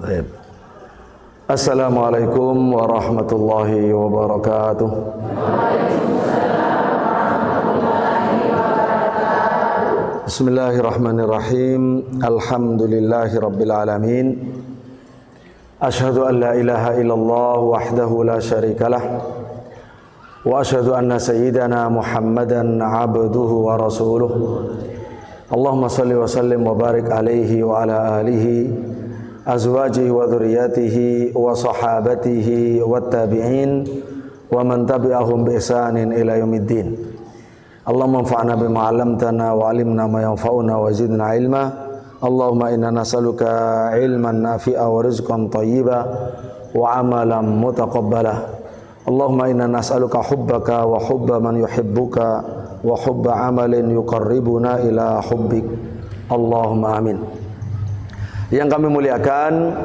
Baik. Assalamualaikum warahmatullahi wabarakatuh. Bismillahirrahmanirrahim. Alhamdulillahi rabbil alamin. Asyhadu an la ilaha illallah wahdahu la syarikalah. Wa asyhadu anna sayyidana Muhammadan abduhu wa rasuluh. Allahumma salli wa sallim wa barik alaihi wa ala alihi azwajihi wa dhurriyyatihi wa sahabatihi wa tabi'in wa man tabi'ahum bi ihsanin ila yaumiddin. Allahumma anfa'na bima 'allamtana wa 'allimna ma yanfa'una wa zidna ilma. Allahumma inna nas'aluka ilman nafi'a wa rizqan thayyiba wa 'amalan mutaqabbala. Allahumma inna nas'aluka hubbaka wa hubba man yuhibbuka wa hubba 'amalin yuqarribuna ila hubbik. Allahumma amin. Yang kami muliakan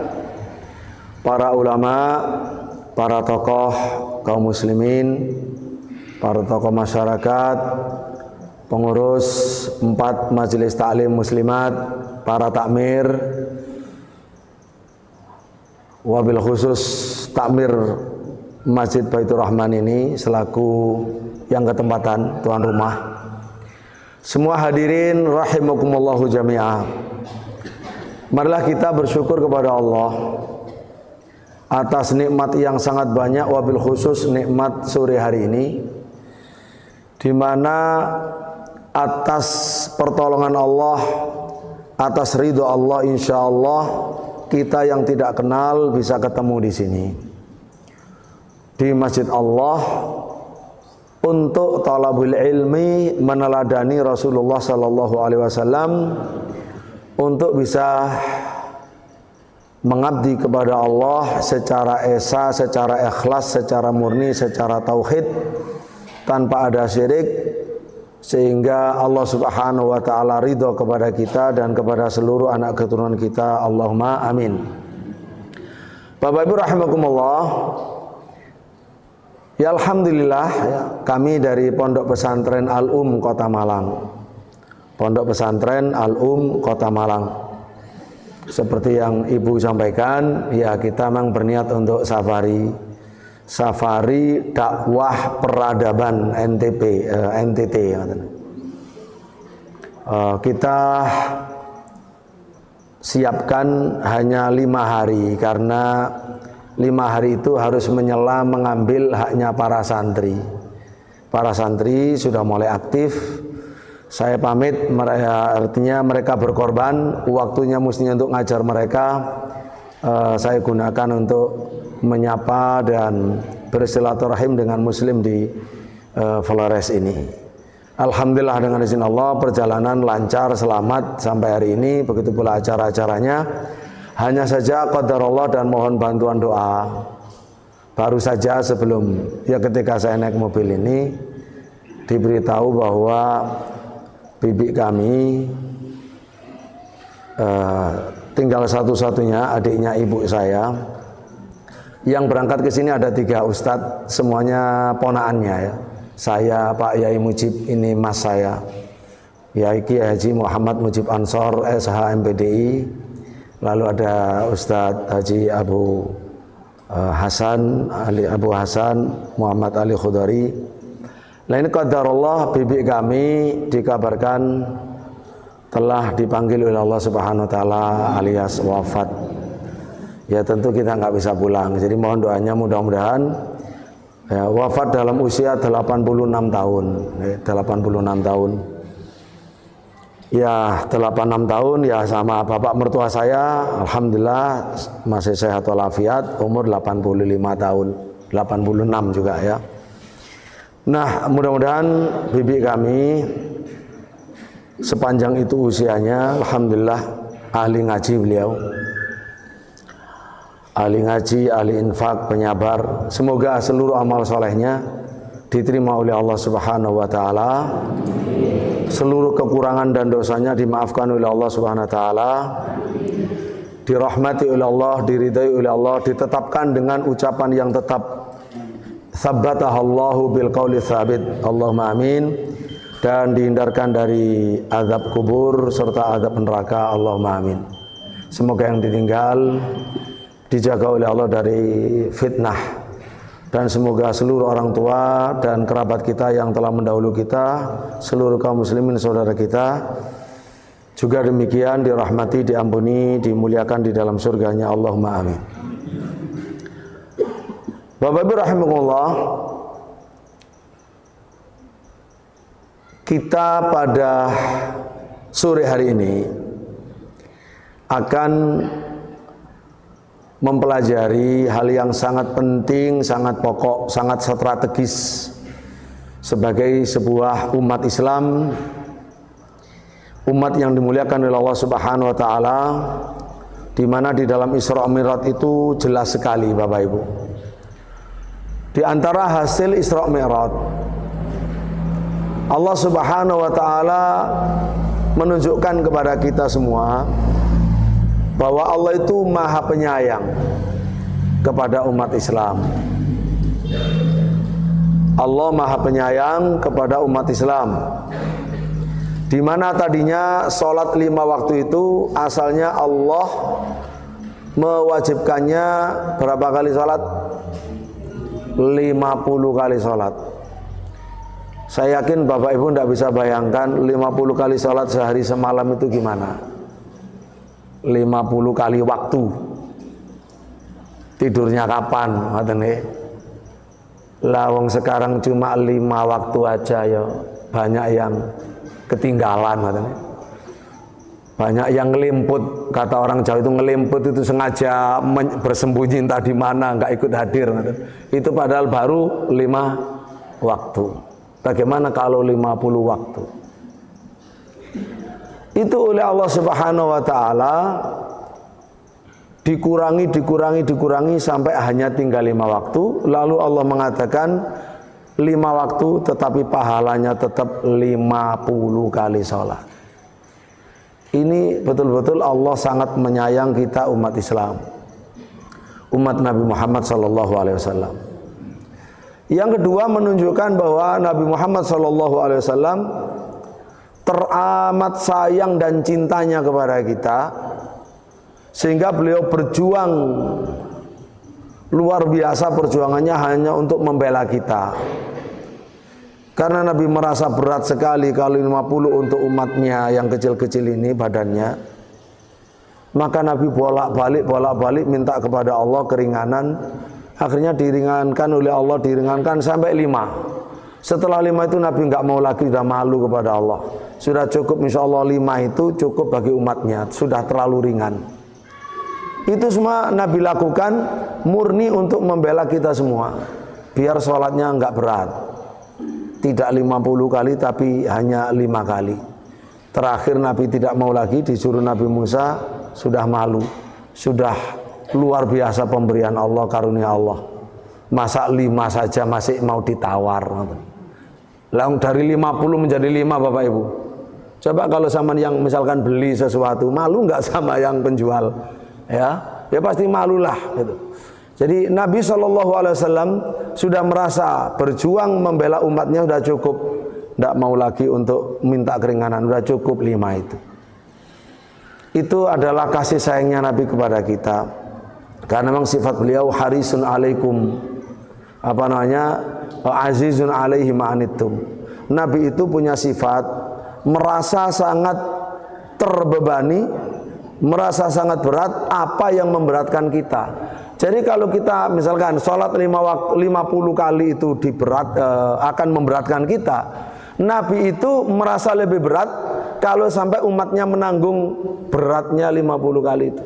para ulama, para tokoh kaum muslimin, para tokoh masyarakat, pengurus 4 majelis taklim muslimat, para takmir, wabil khusus takmir Masjid Baitur Rahman ini selaku yang ketempatan tuan rumah. Semua hadirin rahimakumullahu jami'ah. Marilah kita bersyukur kepada Allah atas nikmat yang sangat banyak, wabil khusus nikmat sore hari ini, di mana atas pertolongan Allah, atas ridho Allah, insya Allah kita yang tidak kenal bisa ketemu di sini di Masjid Allah untuk talabul ilmi, meneladani Rasulullah sallallahu alaihi wasallam, untuk bisa mengabdi kepada Allah secara esa, secara ikhlas, secara murni, secara tauhid, tanpa ada syirik, sehingga Allah subhanahu wa ta'ala ridho kepada kita dan kepada seluruh anak keturunan kita. Allahumma amin. Bapak Ibu rahimakumullah, ya alhamdulillah ya, kami dari Pondok Pesantren Al-Um Kota Malang, Pondok Pesantren Al-Um Kota Malang, seperti yang Ibu sampaikan, ya kita memang berniat untuk safari dakwah peradaban NTT. Kita siapkan hanya 5 hari, karena 5 hari itu harus menyela mengambil haknya para santri. Para santri sudah mulai aktif. Saya pamit, artinya mereka berkorban, waktunya mestinya untuk ngajar mereka, saya gunakan untuk menyapa dan bersilaturahim dengan muslim di Flores ini. Alhamdulillah dengan izin Allah perjalanan lancar, selamat sampai hari ini, begitu pula acara-acaranya. Hanya saja qadarullah dan mohon bantuan doa. Baru saja sebelum, ya ketika saya naik mobil ini, diberitahu bahwa bibi kami tinggal satu-satunya, adiknya ibu saya, yang berangkat ke sini ada 3 ustadz, semuanya ponaannya ya. Saya, Pak Yai Mujib, ini mas saya, Yai Ki Haji Muhammad Mujib Ansor SH MPDI, lalu ada Ustadz Haji Abu Hasan Muhammad Ali Khudari. Nah ini qadarullah, bibi kami dikabarkan telah dipanggil oleh Allah Subhanahu wa taala alias wafat. Ya tentu kita nggak bisa pulang. Jadi mohon doanya, mudah-mudahan ya, wafat dalam usia 86 tahun. 86 tahun. Ya 86 tahun ya, sama bapak mertua saya alhamdulillah masih sehat walafiat, umur 85 tahun. 86 juga ya. Nah, mudah-mudahan bibi kami sepanjang itu usianya, alhamdulillah ahli ngaji beliau. Ahli ngaji, ahli infak, penyabar. Semoga seluruh amal solehnya diterima oleh Allah Subhanahu wa taala. Seluruh kekurangan dan dosanya dimaafkan oleh Allah Subhanahu wa taala. Dirahmati oleh Allah, diridai oleh Allah, ditetapkan dengan ucapan yang tetap. Tsabbatahallahu bil qauli tsabit. Allahumma amin. Dan dihindarkan dari azab kubur serta azab neraka. Allahumma amin. Semoga yang ditinggal dijaga oleh Allah dari fitnah, dan semoga seluruh orang tua dan kerabat kita yang telah mendahulu kita, seluruh kaum muslimin saudara kita juga demikian dirahmati, diampuni, dimuliakan di dalam surganya. Allahumma amin. Bapak Ibu rahimakumullah, kita pada sore hari ini akan mempelajari hal yang sangat penting, sangat pokok, sangat strategis sebagai sebuah umat Islam, umat yang dimuliakan oleh Allah Subhanahu wa taala, di mana di dalam Isra Mi'raj itu jelas sekali Bapak Ibu. Di antara hasil Isra Mi'raj, Allah Subhanahu wa taala menunjukkan kepada kita semua bahwa Allah itu Maha Penyayang kepada umat Islam. Allah Maha Penyayang kepada umat Islam. Di mana tadinya sholat 5 waktu itu asalnya Allah mewajibkannya berapa kali sholat? 50 kali sholat. Saya yakin Bapak Ibu tidak bisa bayangkan 50 kali sholat sehari semalam itu gimana. 50 kali waktu. Tidurnya kapan? Lawang sekarang cuma 5 waktu aja ya, banyak yang ketinggalan. Banyak yang ngelimput, kata orang Jawa itu ngelimput itu sengaja bersembunyi entah di mana, nggak ikut hadir. Itu padahal baru 5 waktu. Bagaimana kalau 50 waktu? Itu oleh Allah Subhanahu wa taala dikurangi sampai hanya tinggal 5 waktu. Lalu Allah mengatakan 5 waktu tetapi pahalanya tetap 50 kali sholat. Ini betul-betul Allah sangat menyayang kita umat Islam, umat Nabi Muhammad SAW. Yang kedua menunjukkan bahwa Nabi Muhammad SAW teramat sayang dan cintanya kepada kita, sehingga beliau berjuang luar biasa, perjuangannya hanya untuk membela kita. Karena Nabi merasa berat sekali kalau 50 untuk umatnya yang kecil-kecil ini badannya, maka Nabi bolak-balik minta kepada Allah keringanan. Akhirnya diringankan oleh Allah, diringankan sampai 5. Setelah 5 itu Nabi nggak mau lagi, sudah malu kepada Allah. Sudah cukup, insya Allah 5 itu cukup bagi umatnya, sudah terlalu ringan. Itu semua Nabi lakukan murni untuk membela kita semua, biar sholatnya nggak berat. Tidak 50 kali tapi hanya 5 kali. Terakhir Nabi tidak mau lagi, disuruh Nabi Musa, sudah malu, sudah luar biasa pemberian Allah, karunia Allah. Masa 5 saja masih mau ditawar. Langsung dari 50 menjadi 5 Bapak Ibu. Coba kalau sama yang misalkan beli sesuatu, malu nggak sama yang penjual? Ya pasti malulah gitu. Jadi Nabi SAW sudah merasa berjuang membela umatnya sudah cukup, tidak mau lagi untuk minta keringanan, sudah cukup 5 itu. Itu adalah kasih sayangnya Nabi kepada kita. Karena memang sifat beliau harisun alaikum, azizun alaihi ma'anittum. Nabi itu punya sifat merasa sangat terbebani, merasa sangat berat apa yang memberatkan kita. Jadi kalau kita misalkan sholat 50 kali itu akan memberatkan kita, Nabi itu merasa lebih berat kalau sampai umatnya menanggung beratnya 50 kali itu.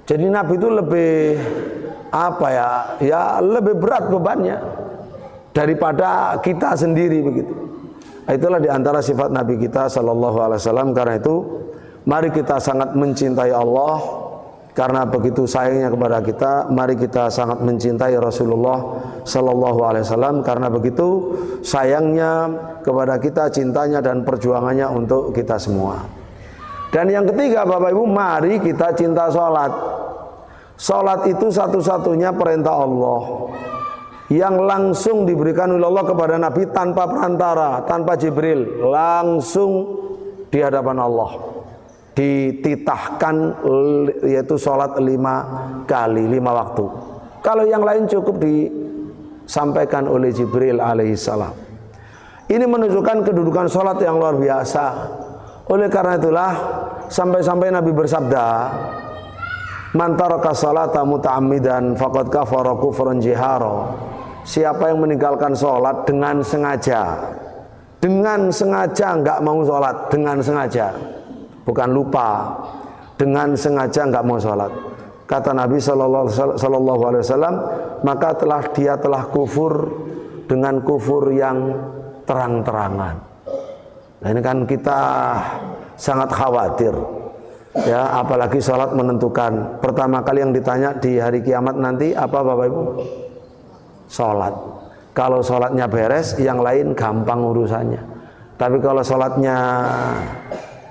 Jadi Nabi itu lebih lebih berat bebannya daripada kita sendiri begitu. Itulah diantara sifat Nabi kita SAW. Karena itu mari kita sangat mencintai Allah, karena begitu sayangnya kepada kita. Mari kita sangat mencintai Rasulullah SAW, karena begitu sayangnya kepada kita, cintanya dan perjuangannya untuk kita semua. Dan yang ketiga Bapak Ibu, mari kita cinta sholat. Sholat itu satu-satunya perintah Allah yang langsung diberikan oleh Allah kepada Nabi tanpa perantara, tanpa Jibril, langsung di hadapan Allah. dititahkan yaitu sholat 5 kali 5 waktu. Kalau yang lain cukup disampaikan oleh Jibril alaihissalam. Ini menunjukkan kedudukan sholat yang luar biasa. Oleh karena itulah sampai-sampai Nabi bersabda, man taraka sholata muta'ammidan faqad kafara kufran jihara. Siapa yang meninggalkan sholat dengan sengaja nggak mau sholat, dengan sengaja, bukan lupa, dengan sengaja nggak mau sholat. Kata Nabi Sallallahu Alaihi Wasallam, maka dia telah kufur dengan kufur yang terang-terangan. Nah, ini kan kita sangat khawatir, ya, apalagi sholat menentukan. Pertama kali yang ditanya di hari kiamat nanti apa, Bapak Ibu? Sholat. Kalau sholatnya beres, yang lain gampang urusannya. Tapi kalau sholatnya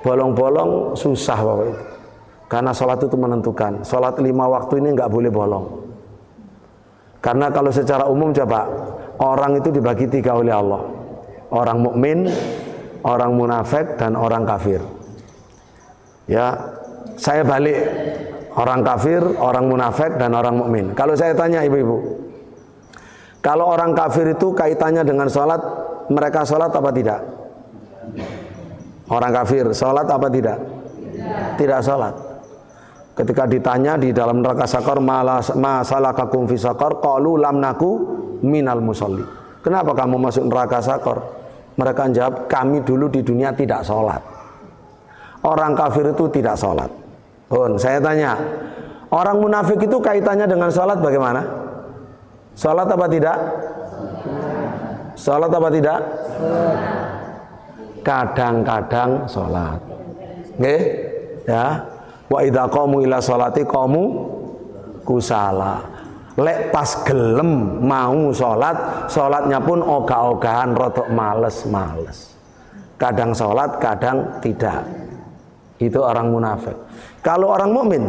bolong-bolong, susah, Bapak Ibu. Karena sholat itu menentukan. Sholat 5 waktu ini nggak boleh bolong. Karena kalau secara umum coba, orang itu dibagi 3 oleh Allah. Orang mukmin, orang munafik, dan orang kafir. Ya, saya balik, orang kafir, orang munafik, dan orang mukmin. Kalau saya tanya ibu-ibu, kalau orang kafir itu kaitannya dengan sholat, mereka sholat apa tidak? Orang kafir sholat apa tidak? Tidak sholat. Ketika ditanya di dalam neraka sakor, ma salakakum fi sakor, qalu lam naku minal musolli. Kenapa kamu masuk neraka sakor? Mereka jawab, kami dulu di dunia tidak sholat. Orang kafir itu tidak sholat. Saya tanya, orang munafik itu kaitannya dengan sholat bagaimana? Sholat apa tidak? Sholat apa tidak? Kadang-kadang sholat. Oke? Ya. Wa idza qamu ila sholati qamu kusala. Lek pas gelem mau sholat, sholatnya pun ogah-ogahan, rodok males-males. Kadang sholat, kadang tidak. Itu orang munafik. Kalau orang mukmin,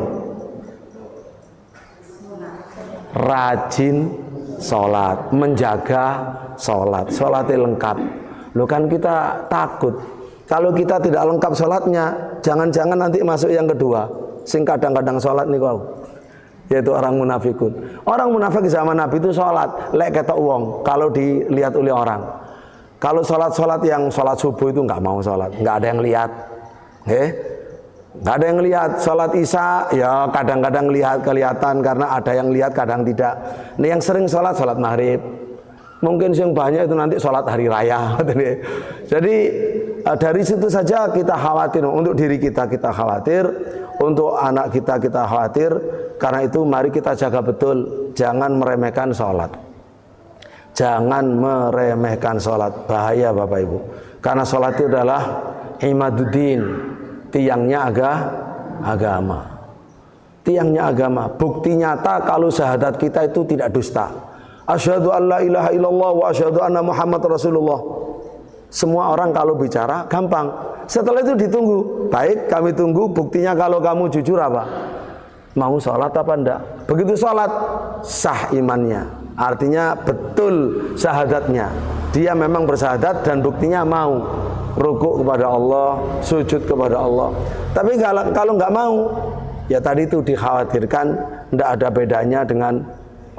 rajin sholat, menjaga sholat, sholatnya lengkap. Loh kan kita takut, kalau kita tidak lengkap sholatnya, jangan-jangan nanti masuk yang kedua, sing kadang-kadang sholat nih kau, yaitu orang munafikun. Orang munafik zaman Nabi itu sholat, lek ketok wong, kalau dilihat oleh orang. Kalau sholat yang sholat subuh itu nggak mau sholat, nggak ada yang lihat, nggak ada yang lihat. Sholat isya ya kadang-kadang kelihatan karena ada yang lihat, kadang tidak. Ini yang sering sholat maghrib, mungkin yang banyak itu nanti sholat hari raya. Jadi dari situ saja kita khawatir, untuk diri kita khawatir, untuk anak kita khawatir. Karena itu mari kita jaga betul, jangan meremehkan sholat. Jangan meremehkan sholat, bahaya Bapak Ibu. Karena sholat itu adalah imaduddin, tiangnya agama. Tiangnya agama. Bukti nyata kalau syahadat kita itu tidak dusta. Asyhadu an la ilaha illallah wa asyhadu anna Muhammad Rasulullah. Semua orang kalau bicara gampang. Setelah itu ditunggu. Baik, kami tunggu buktinya kalau kamu jujur apa? Mau sholat apa enggak? Begitu sholat, sah imannya. Artinya betul syahadatnya. Dia memang bersyahadat dan buktinya mau rukuk kepada Allah, sujud kepada Allah. Tapi kalau nggak mau, ya tadi itu dikhawatirkan enggak ada bedanya dengan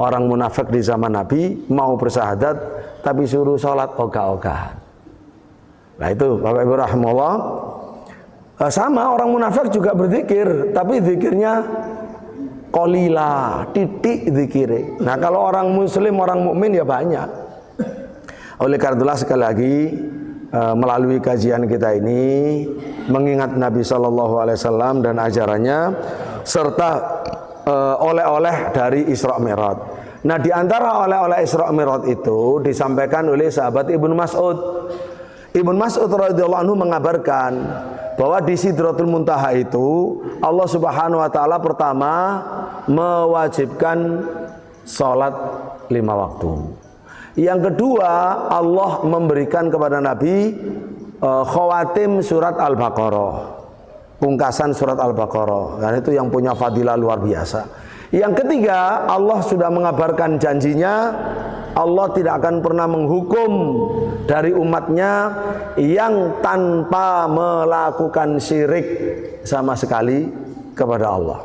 orang munafik di zaman Nabi, mau bersyahadat tapi suruh sholat ogah-ogahan. Nah itu Bapak Ibu rahimahullah, sama orang munafik juga berzikir, tapi zikirnya qalila, titik zikire. Nah kalau orang muslim, orang mukmin ya banyak. Oleh karena itulah sekali lagi melalui kajian kita ini mengingat Nabi SAW dan ajarannya serta oleh-oleh dari Isra Mi'raj. Nah di antara oleh-oleh Isra Mi'raj itu disampaikan oleh sahabat Ibnu Mas'ud. Ibnu Mas'ud radhiyallahu anhu mengabarkan bahwa di Sidratul Muntaha itu Allah Subhanahu wa taala pertama mewajibkan salat 5 waktu. Yang kedua, Allah memberikan kepada Nabi khawatim surat Al-Baqarah, pungkasan surat Al-Baqarah. Dan itu yang punya fadilah luar biasa. Yang ketiga, Allah sudah mengabarkan janjinya Allah tidak akan pernah menghukum dari umatnya yang tanpa melakukan syirik sama sekali kepada Allah.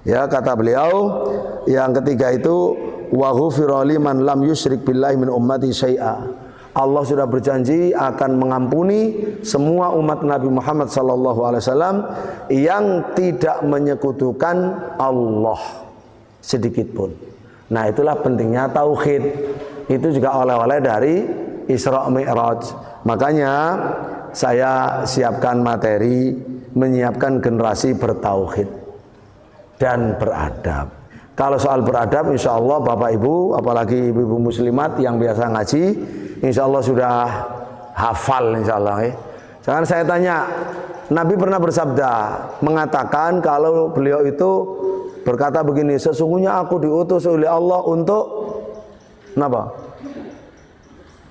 Ya, kata beliau yang ketiga itu wa ghufira liman lam yusyrik billahi min ummati syai'a. Allah sudah berjanji akan mengampuni semua umat Nabi Muhammad SAW yang tidak menyekutukan Allah sedikit pun. Nah, itulah pentingnya tauhid. Itu juga oleh-oleh dari Isra Mi'raj. Makanya saya siapkan materi menyiapkan generasi bertauhid dan beradab. Kalau soal beradab, insya Allah Bapak Ibu, apalagi ibu-ibu muslimat yang biasa ngaji, insya Allah sudah hafal insya Allah. Jangan saya tanya, Nabi pernah bersabda, mengatakan kalau beliau itu berkata begini, sesungguhnya aku diutus oleh Allah untuk apa?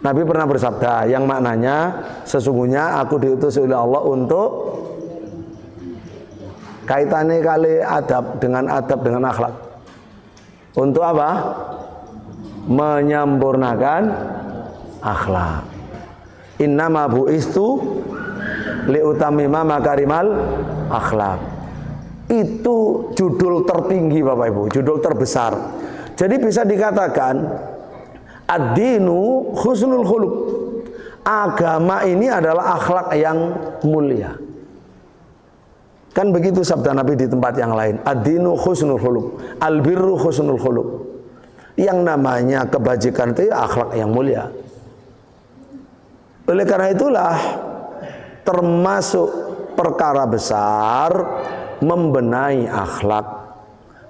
Nabi pernah bersabda yang maknanya sesungguhnya aku diutus oleh Allah untuk, kaitannya kali adab dengan akhlak. Untuk apa? Menyempurnakan akhlak. Innama bu'istu liutamima makarimal akhlak. Itu judul tertinggi Bapak Ibu, judul terbesar. Jadi bisa dikatakan ad-dinu husnul khuluq. Agama ini adalah akhlak yang mulia. Kan begitu sabda Nabi di tempat yang lain. Ad-dinu husnul khuluq, al-birru husnul khuluq. Yang namanya kebajikan itu akhlak yang mulia. Oleh karena itulah termasuk perkara besar membenahi akhlak,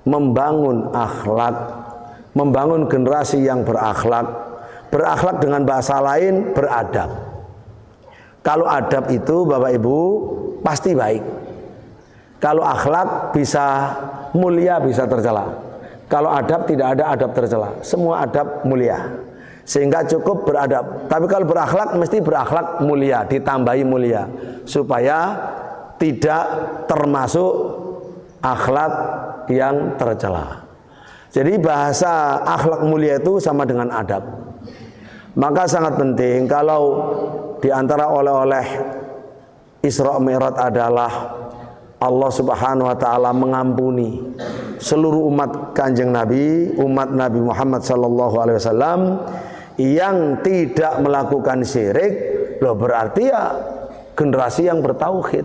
membangun akhlak, membangun generasi yang berakhlak. Berakhlak dengan bahasa lain beradab. Kalau adab itu Bapak Ibu pasti baik. Kalau akhlak bisa mulia, bisa tercela. Kalau adab tidak ada adab tercela. Semua adab mulia. Sehingga cukup beradab. Tapi kalau berakhlak mesti berakhlak mulia, ditambahi mulia. Supaya tidak termasuk akhlak yang tercela. Jadi bahasa akhlak mulia itu sama dengan adab. Maka sangat penting kalau diantara oleh-oleh Isra Mi'raj adalah Allah Subhanahu wa taala mengampuni seluruh umat Kanjeng Nabi, umat Nabi Muhammad sallallahu alaihi wasallam yang tidak melakukan syirik. Loh, berarti ya generasi yang bertauhid.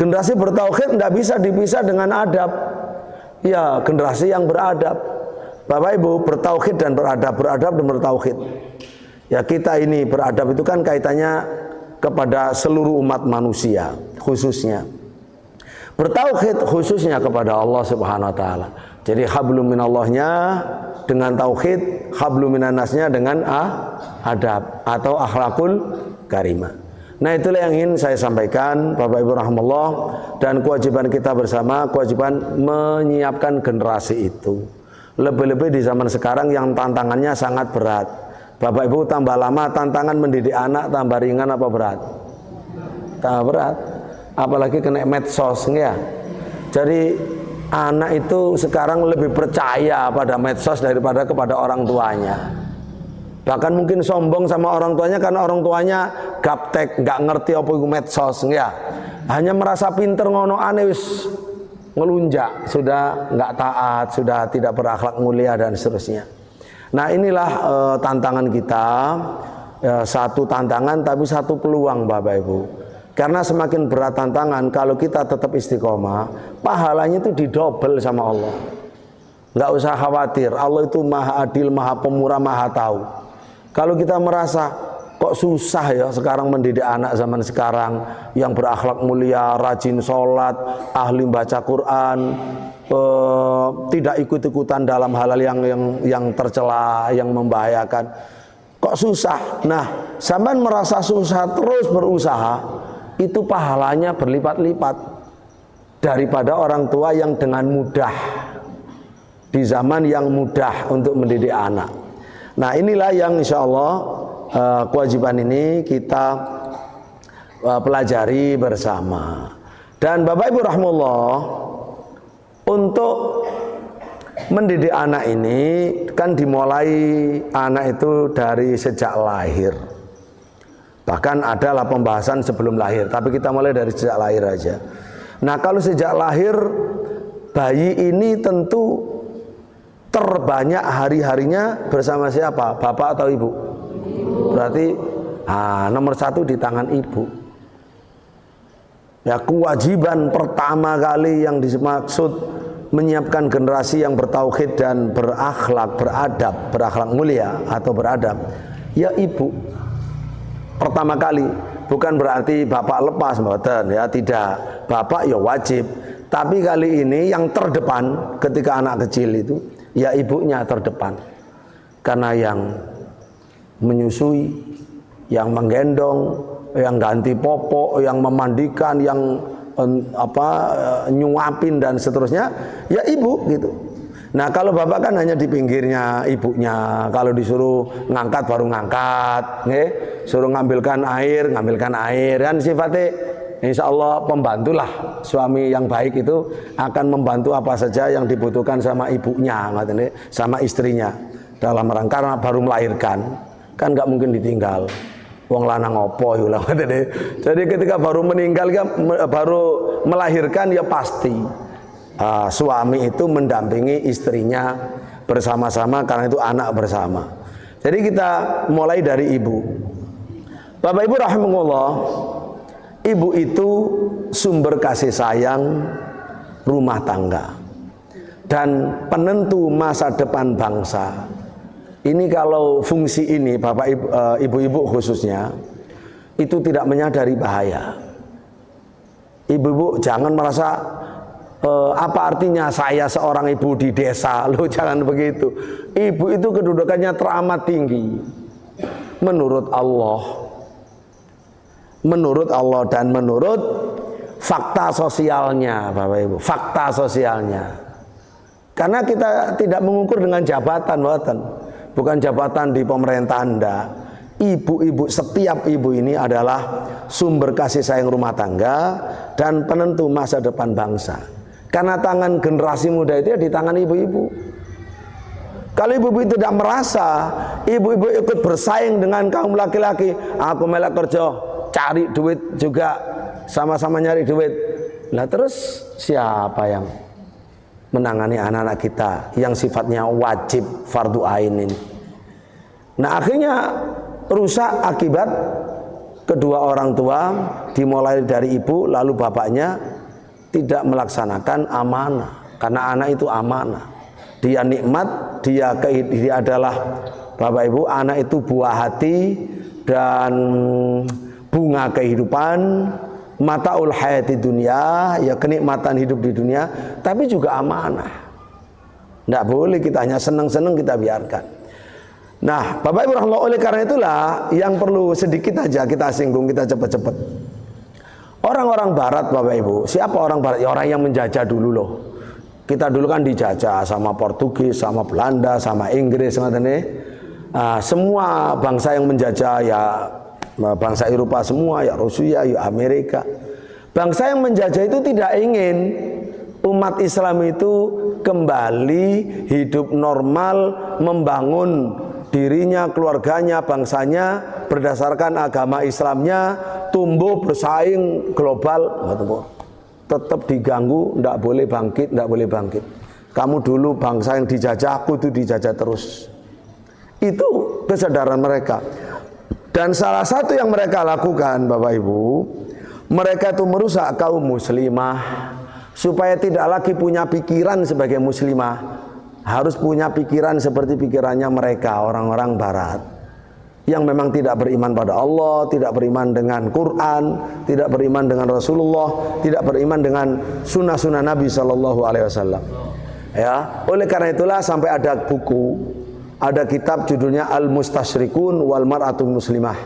Generasi bertauhid tidak bisa dipisah dengan adab. Ya, generasi yang beradab. Bapak Ibu, bertauhid dan beradab, beradab dan bertauhid. Ya, kita ini beradab itu kan kaitannya kepada seluruh umat manusia khususnya. Bertauhid khususnya kepada Allah Subhanahu wa taala. Jadi hablum minallahnya dengan tauhid, hablum minannasnya dengan adab atau akhlakul karimah. Nah, itulah yang ingin saya sampaikan Bapak Ibu rahimallah, dan kewajiban kita bersama, kewajiban menyiapkan generasi itu. Lebih-lebih di zaman sekarang yang tantangannya sangat berat. Bapak Ibu, tambah lama tantangan mendidik anak tambah ringan apa berat? Tambah berat. Apalagi kena medsos ya. Jadi anak itu sekarang lebih percaya pada medsos daripada kepada orang tuanya. Bahkan mungkin sombong sama orang tuanya karena orang tuanya gaptek, nggak ngerti apa itu medsos ya. Hanya merasa pinter ngono aneh wis ngelunjak, sudah nggak taat, sudah tidak berakhlak mulia dan seterusnya. Nah, inilah tantangan kita, satu tantangan tapi satu peluang Bapak Ibu. Karena semakin berat tantangan, kalau kita tetap istiqomah, pahalanya itu didobel sama Allah. Nggak usah khawatir, Allah itu maha adil, maha pemurah, maha tahu. Kalau kita merasa kok susah ya sekarang mendidik anak zaman sekarang yang berakhlak mulia, rajin sholat, ahli baca Quran, tidak ikut-ikutan dalam hal-hal yang tercela, yang membahayakan. Kok susah? Nah, sampean merasa susah terus berusaha, itu pahalanya berlipat-lipat daripada orang tua yang dengan mudah di zaman yang mudah untuk mendidik anak. Nah, inilah yang insya Allah kewajiban ini kita pelajari bersama. Dan Bapak Ibu rahimahullah, untuk mendidik anak ini kan dimulai anak itu dari sejak lahir. Bahkan adalah pembahasan sebelum lahir, tapi kita mulai dari sejak lahir aja. Nah, kalau sejak lahir bayi ini tentu terbanyak hari-harinya bersama siapa? Bapak atau ibu? Berarti nomor satu di tangan ibu. Ya, kewajiban pertama kali yang dimaksud menyiapkan generasi yang bertauhid dan berakhlak, berakhlak mulia atau beradab, ya ibu. Pertama kali, bukan berarti bapak lepas, mboten, ya tidak. Bapak ya wajib, tapi kali ini yang terdepan ketika anak kecil itu, ya ibunya terdepan. Karena yang menyusui, yang menggendong, yang ganti popok, yang memandikan, yang nyuapin dan seterusnya, ya ibu gitu. Nah, kalau bapak kan hanya di pinggirnya ibunya. Kalau disuruh ngangkat baru ngangkat, nih, suruh ngambilkan air kan sifatnya insya Allah pembantulah. Suami yang baik itu akan membantu apa saja yang dibutuhkan sama ibunya, sama istrinya dalam rangka karena baru melahirkan kan nggak mungkin ditinggal. Wong lanang opo ya. Jadi ketika baru meninggal, baru melahirkan, ya pasti suami itu mendampingi istrinya bersama-sama karena itu anak bersama. Jadi kita mulai dari ibu. Bapak Ibu rahimahullah, ibu itu sumber kasih sayang rumah tangga dan penentu masa depan bangsa. Ini kalau fungsi ini Bapak Ibu-ibu khususnya itu tidak menyadari bahaya. Ibu-ibu jangan merasa apa artinya saya seorang ibu di desa, loh jangan begitu. Ibu itu kedudukannya teramat tinggi menurut Allah. Menurut Allah dan menurut fakta sosialnya Bapak Ibu, fakta sosialnya. Karena kita tidak mengukur dengan jabatan, bukan jabatan di pemerintahan, enggak. Ibu-ibu, setiap ibu ini adalah sumber kasih sayang rumah tangga dan penentu masa depan bangsa. Karena tangan generasi muda itu di tangan ibu-ibu. Kalau ibu-ibu tidak merasa, ibu-ibu ikut bersaing dengan kaum laki-laki, aku melek kerja, cari duit juga, sama-sama nyari duit. Nah terus siapa yang menangani anak-anak kita yang sifatnya wajib fardu ain ini? Nah akhirnya rusak akibat kedua orang tua, dimulai dari ibu lalu bapaknya tidak melaksanakan amanah. Karena anak itu amanah, dia nikmat, dia adalah Bapak Ibu, anak itu buah hati dan bunga kehidupan, mataul hayati dunia, ya kenikmatan hidup di dunia, tapi juga amanah. Tidak boleh kita hanya senang-senang kita biarkan. Nah, Bapak Ibu rahimahullah, oleh karena itulah yang perlu sedikit aja kita singgung, kita cepat-cepat. Orang-orang barat Bapak Ibu, siapa orang barat? Ya orang yang menjajah dulu loh. Kita dulu kan dijajah sama Portugis, sama Belanda, sama Inggris, semua bangsa yang menjajah, ya bangsa Eropa semua, ya Rusia, ya Amerika. Bangsa yang menjajah itu tidak ingin umat Islam itu kembali hidup normal, membangun dirinya, keluarganya, bangsanya berdasarkan agama Islamnya, tumbuh bersaing global, tetap diganggu, tidak boleh bangkit, tidak boleh bangkit. Kamu dulu bangsa yang dijajah, aku itu dijajah terus. Itu kesadaran mereka. Dan salah satu yang mereka lakukan Bapak Ibu, mereka itu merusak kaum muslimah supaya tidak lagi punya pikiran sebagai muslimah, harus punya pikiran seperti pikirannya mereka, orang-orang barat yang memang tidak beriman pada Allah, tidak beriman dengan Quran, tidak beriman dengan Rasulullah, tidak beriman dengan sunnah-sunnah Nabi SAW. Ya, oleh karena itulah sampai ada buku, ada kitab judulnya Al-Mustasyrikun wal Mar'atul Muslimah,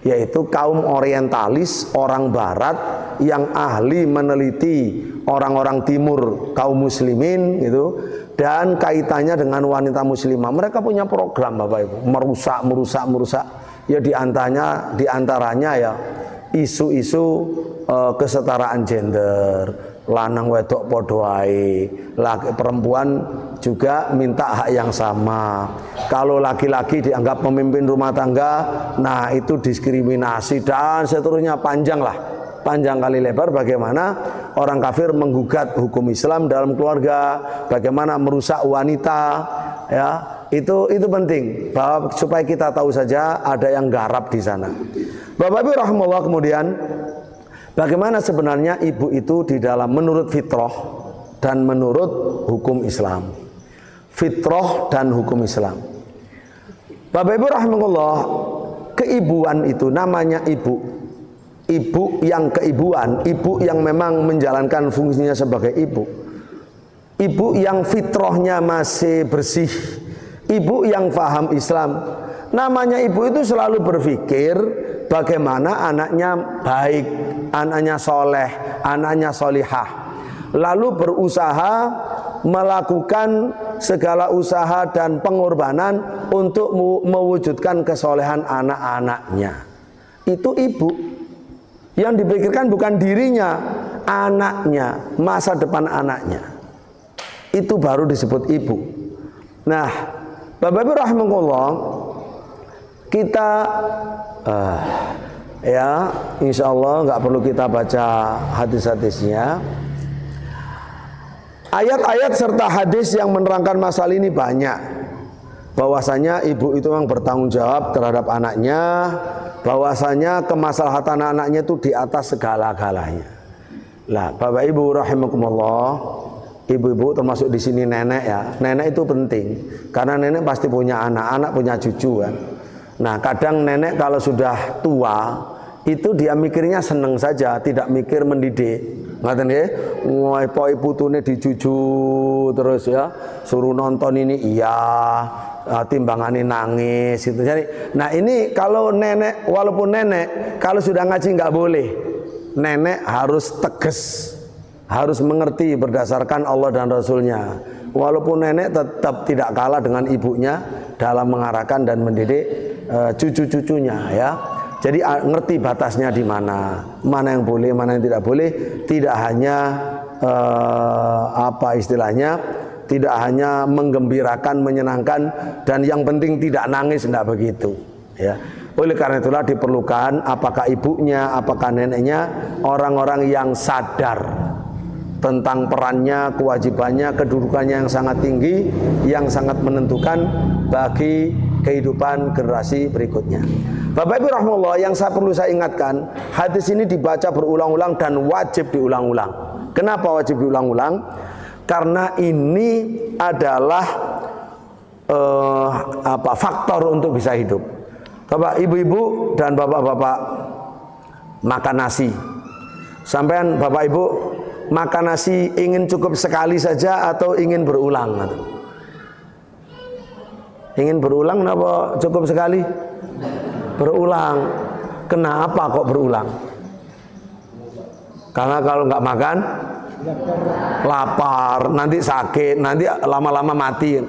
yaitu kaum orientalis, orang barat yang ahli meneliti orang-orang timur, kaum muslimin gitu, dan kaitannya dengan wanita muslimah. Mereka punya program Bapak Ibu, merusak. Ya diantaranya ya isu-isu kesetaraan gender, lanang wedok padha wae. Laki perempuan juga minta hak yang sama. Kalau laki-laki dianggap pemimpin rumah tangga, nah itu diskriminasi dan seterusnya, panjang kali lebar bagaimana orang kafir menggugat hukum Islam dalam keluarga, bagaimana merusak wanita, ya. Itu penting bahwa supaya kita tahu saja ada yang garap di sana. Bapak Ibu rahimahullah, kemudian bagaimana sebenarnya ibu itu di dalam menurut fitrah dan menurut hukum Islam. Fitrah dan hukum Islam. Bapak Ibu rahimahullah, keibuan itu namanya ibu. Ibu yang keibuan, ibu yang memang menjalankan fungsinya sebagai ibu. Ibu yang fitrahnya masih bersih, ibu yang faham Islam. Namanya ibu itu selalu berpikir bagaimana anaknya baik, anaknya soleh, anaknya solihah, lalu berusaha melakukan segala usaha dan pengorbanan untuk mewujudkan kesolehan anak-anaknya. Itu ibu. Yang dipikirkan bukan dirinya, anaknya, masa depan anaknya. Itu baru disebut ibu. Nah, Bapak Ibu rahimakumullah, kita ya insya Allah nggak perlu kita baca hadis-hadisnya. Ayat-ayat serta hadis yang menerangkan masalah ini banyak. Bahwasanya ibu itu memang bertanggung jawab terhadap anaknya, bahwasanya kemaslahatan anaknya itu di atas segala-galanya. Lah, Bapak Ibu rahimakumullah, ibu-ibu termasuk di sini nenek ya. Nenek itu penting karena nenek pasti punya anak, anak punya cucu kan. Nah, kadang nenek kalau sudah tua itu dia mikirnya seneng saja, tidak mikir mendidik. Ngaten nggih, wah putune dijuju terus ya, suruh nonton ini iya, timbangane nangis itu. Jadi, nah ini kalau nenek, walaupun nenek kalau sudah ngaji nggak boleh. Nenek harus tegas, harus mengerti berdasarkan Allah dan Rasulnya. Walaupun nenek tetap tidak kalah dengan ibunya dalam mengarahkan dan mendidik cucu-cucunya ya. Jadi ngerti batasnya di mana, mana yang boleh, mana yang tidak boleh. Tidak hanya apa istilahnya, tidak hanya menggembirakan, menyenangkan, dan yang penting tidak nangis, tidak begitu. Ya. Oleh karena itulah diperlukan apakah ibunya, apakah neneknya, orang-orang yang sadar tentang perannya, kewajibannya, kedudukannya yang sangat tinggi, yang sangat menentukan bagi kehidupan generasi berikutnya. Bapak Ibu rahimahullah, yang perlu saya ingatkan, hadis ini dibaca berulang-ulang dan wajib diulang-ulang. Kenapa wajib diulang-ulang? Karena ini adalah faktor untuk bisa hidup. Bapak, ibu-ibu dan bapak-bapak makan nasi. Sampean bapak ibu makan nasi ingin cukup sekali saja atau ingin berulang? Ingin berulang kenapa cukup sekali? Berulang. Kenapa kok berulang? Karena kalau nggak makan lapar, nanti sakit, nanti lama-lama mati.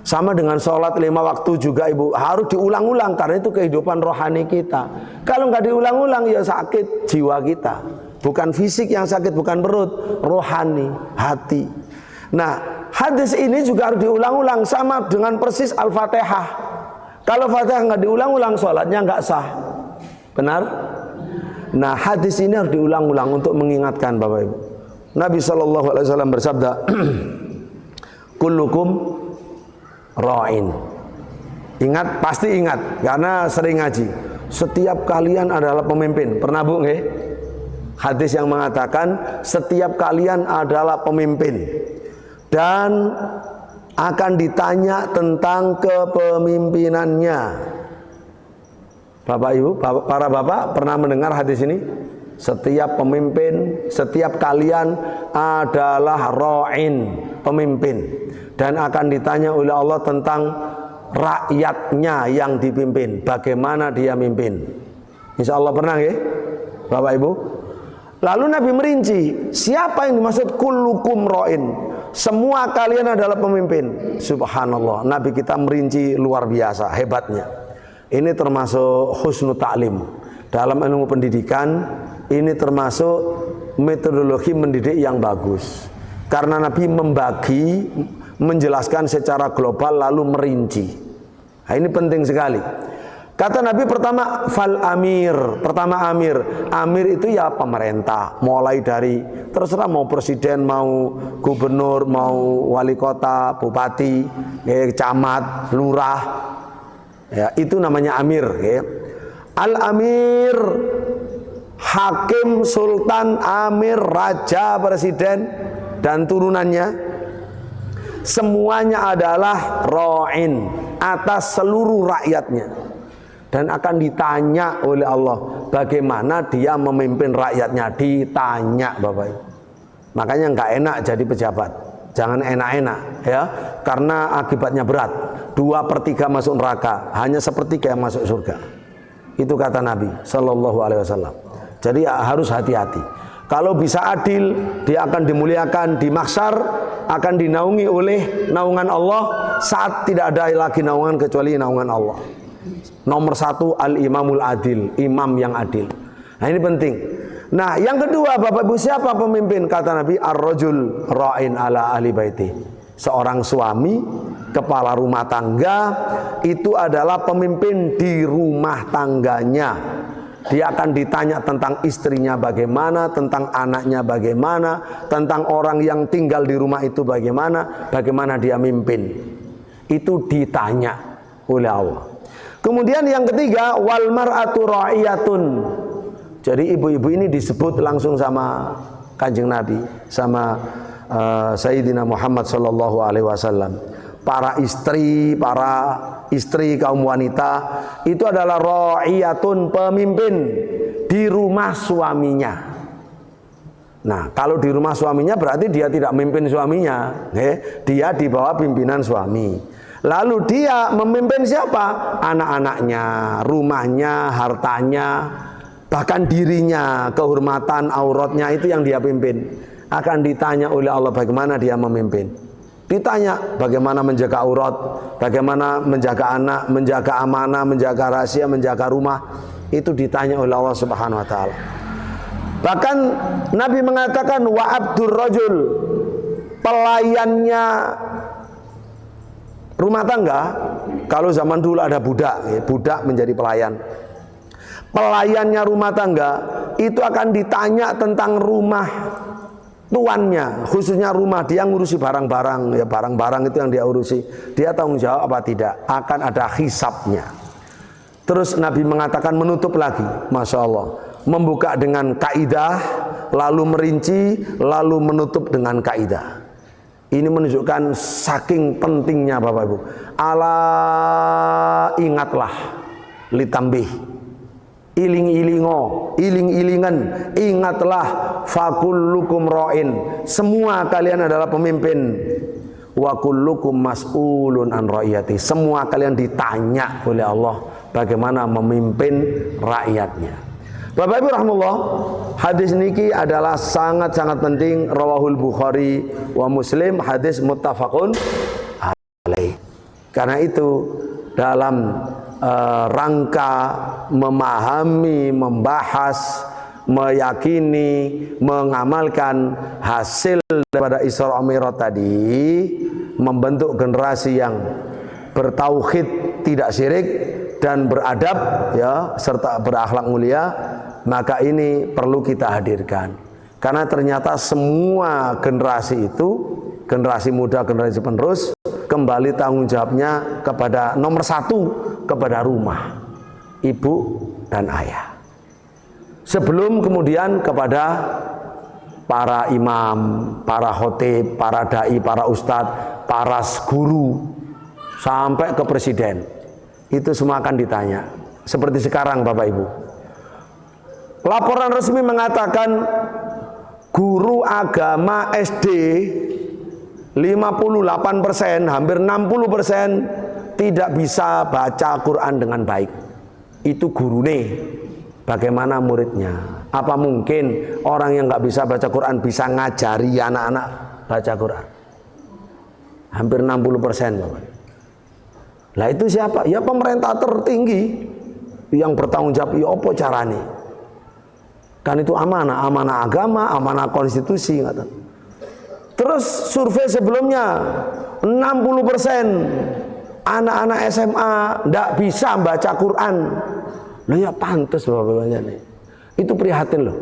Sama dengan sholat 5 waktu juga ibu, harus diulang-ulang karena itu kehidupan rohani kita. Kalau nggak diulang-ulang ya sakit jiwa kita. Bukan fisik yang sakit, bukan perut, rohani, hati. Nah, hadis ini juga harus diulang-ulang, sama dengan persis Al-Fatihah. Kalau Fatihah nggak diulang-ulang, sholatnya nggak sah. Benar? Nah, hadis ini harus diulang-ulang untuk mengingatkan Bapak Ibu. Nabi SAW bersabda, kullukum ra'in. Ingat, pasti ingat, karena sering ngaji. Setiap kalian adalah pemimpin. Pernah Bu nggih? Hadis yang mengatakan setiap kalian adalah pemimpin dan akan ditanya tentang kepemimpinannya. Bapak Ibu, para bapak pernah mendengar hadis ini? Setiap pemimpin, setiap kalian adalah ra'in, pemimpin, dan akan ditanya oleh Allah tentang rakyatnya yang dipimpin, bagaimana dia mimpin. Insya Allah pernah ya Bapak Ibu. Lalu Nabi merinci, siapa yang dimaksud kullukum ra'in? Semua kalian adalah pemimpin. Subhanallah, Nabi kita merinci luar biasa, hebatnya. Ini termasuk husnul ta'lim. Dalam ilmu pendidikan, ini termasuk metodologi mendidik yang bagus. Karena Nabi membagi, menjelaskan secara global lalu merinci. Nah, ini penting sekali. Kata Nabi pertama fal amir, pertama amir. Amir itu ya pemerintah, mulai dari terserah mau presiden, mau gubernur, mau wali kota, bupati, camat, lurah. Ya, itu namanya amir, ya. Al amir, hakim, sultan, amir, raja, presiden dan turunannya semuanya adalah ra'in atas seluruh rakyatnya. Dan akan ditanya oleh Allah bagaimana dia memimpin rakyatnya. Ditanya, Bapak Ibu. Makanya nggak enak jadi pejabat. Jangan enak-enak, ya, karena akibatnya berat. 2/3 masuk neraka, hanya 1/3 yang masuk surga. Itu kata Nabi Shallallahu Alaihi Wasallam. Jadi harus hati-hati. Kalau bisa adil, dia akan dimuliakan di mahsyar, akan dinaungi oleh naungan Allah saat tidak ada lagi naungan kecuali naungan Allah. Nomor 1 al-imamul adil, imam yang adil. Nah, ini penting. Nah, yang kedua, Bapak Ibu, siapa pemimpin? Kata Nabi, ar-rajul ra'in ala ahli baiti. Seorang suami, kepala rumah tangga, itu adalah pemimpin di rumah tangganya. Dia akan ditanya tentang istrinya bagaimana, tentang anaknya bagaimana, tentang orang yang tinggal di rumah itu bagaimana, bagaimana dia mimpin. Itu ditanya oleh Allah. Kemudian yang ketiga, wal mar'atu ra'iyatun. Jadi ibu-ibu ini disebut langsung sama Kanjeng Nabi, sama Sayyidina Muhammad sallallahu alaihi wasallam. Para istri kaum wanita itu adalah ra'iyatun, pemimpin di rumah suaminya. Nah, kalau di rumah suaminya berarti dia tidak memimpin suaminya, dia di bawah pimpinan suami. Lalu dia memimpin siapa? Anak-anaknya, rumahnya, hartanya, bahkan dirinya, kehormatan, auratnya, itu yang dia pimpin. Akan ditanya oleh Allah bagaimana dia memimpin. Ditanya bagaimana menjaga aurat, bagaimana menjaga anak, menjaga amanah, menjaga rahasia, menjaga rumah. Itu ditanya oleh Allah Subhanahu wa taala. Bahkan Nabi mengatakan wa abdur rajul, pelayannya rumah tangga. Kalau zaman dulu ada budak, budak menjadi pelayan. Pelayannya rumah tangga itu akan ditanya tentang rumah tuannya, khususnya rumah. Dia ngurusi barang-barang, ya, barang-barang itu yang dia urusi. Dia tanggung jawab apa tidak? Akan ada hisabnya. Terus Nabi mengatakan, menutup lagi, Masya Allah, membuka dengan kaidah, lalu merinci, lalu menutup dengan kaidah. Ini menunjukkan saking pentingnya, Bapak Ibu. Ala ingatlah, litambih, iling-ilingo, iling-ilingan, ingatlah, fakullukum ra'in, semua kalian adalah pemimpin, wa kullukum mas'ulun an ra'iyati, semua kalian ditanya oleh Allah bagaimana memimpin rakyatnya. Bapak Ibu rahmatullah, hadis niki adalah sangat-sangat penting. Rawahul Bukhari wa Muslim, hadis muttafaqun alaih. Karena itu dalam rangka memahami, membahas, meyakini, mengamalkan hasil daripada Isra Mi'raj tadi, membentuk generasi yang bertauhid, tidak syirik dan beradab, ya, serta berakhlak mulia, maka ini perlu kita hadirkan. Karena ternyata semua generasi itu, generasi muda, generasi penerus, kembali tanggung jawabnya kepada nomor 1, kepada rumah, ibu dan ayah. Sebelum kemudian kepada para imam, para khotib, para dai, para ustadz, para guru, sampai ke presiden. Itu semua akan ditanya. Seperti sekarang, Bapak Ibu, laporan resmi mengatakan guru agama SD 58%, hampir 60% tidak bisa baca Quran dengan baik. Itu gurune. Bagaimana muridnya? Apa mungkin orang yang nggak bisa baca Quran bisa ngajari anak-anak baca Quran? Hampir 60%, Bapak. Lah itu siapa? Ya pemerintah tertinggi yang bertanggung jawab. Ya apa caranya? Kan itu amanah, amanah agama, amanah konstitusi. Terus survei sebelumnya 60% anak-anak SMA tidak bisa baca Quran. Loh ya pantas Bapak-Bapak nih. Itu prihatin loh.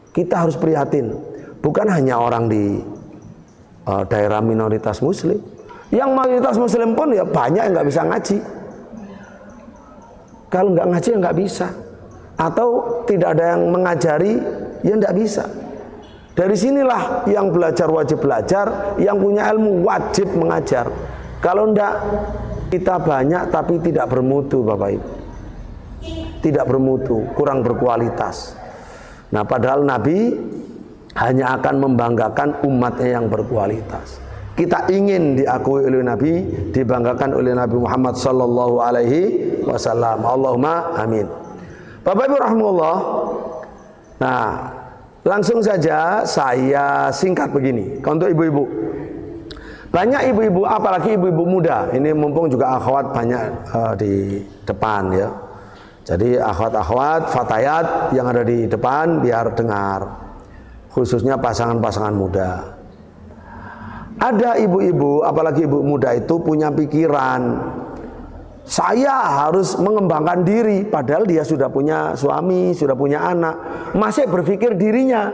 Kita harus prihatin. Bukan hanya orang di daerah minoritas muslim. Yang mayoritas muslim pun ya banyak yang nggak bisa ngaji. Kalau nggak ngaji ya nggak bisa. Atau tidak ada yang mengajari ya nggak bisa. Dari sinilah yang belajar wajib belajar, yang punya ilmu wajib mengajar. Kalau ndak kita banyak tapi tidak bermutu Bapak Ibu. Tidak bermutu, kurang berkualitas. Nah padahal Nabi hanya akan membanggakan umatnya yang berkualitas. Kita ingin diakui oleh Nabi, dibanggakan oleh Nabi Muhammad sallallahu alaihi wasallam. Allahumma amin. Bapak Ibu rahimahullah. Nah, langsung saja saya singkat begini. Untuk ibu-ibu. Banyak ibu-ibu, apalagi ibu-ibu muda. Ini mumpung juga akhwat banyak di depan ya. Jadi akhwat-akhwat, fatayat yang ada di depan biar dengar, khususnya pasangan-pasangan muda. Ada ibu-ibu, apalagi ibu muda itu punya pikiran, saya harus mengembangkan diri, padahal dia sudah punya suami, sudah punya anak, masih berpikir dirinya.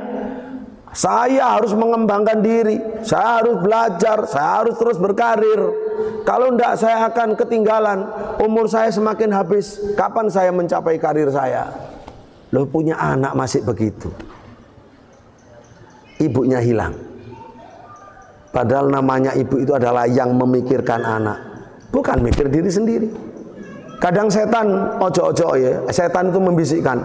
Saya harus mengembangkan diri, saya harus belajar, saya harus terus berkarir. Kalau tidak saya akan ketinggalan, umur saya semakin habis. Kapan saya mencapai karir saya? Loh punya anak masih begitu. Ibunya hilang. Padahal namanya ibu itu adalah yang memikirkan anak, bukan mikir diri sendiri. Kadang setan, ojo-ojo ya, setan itu membisikkan,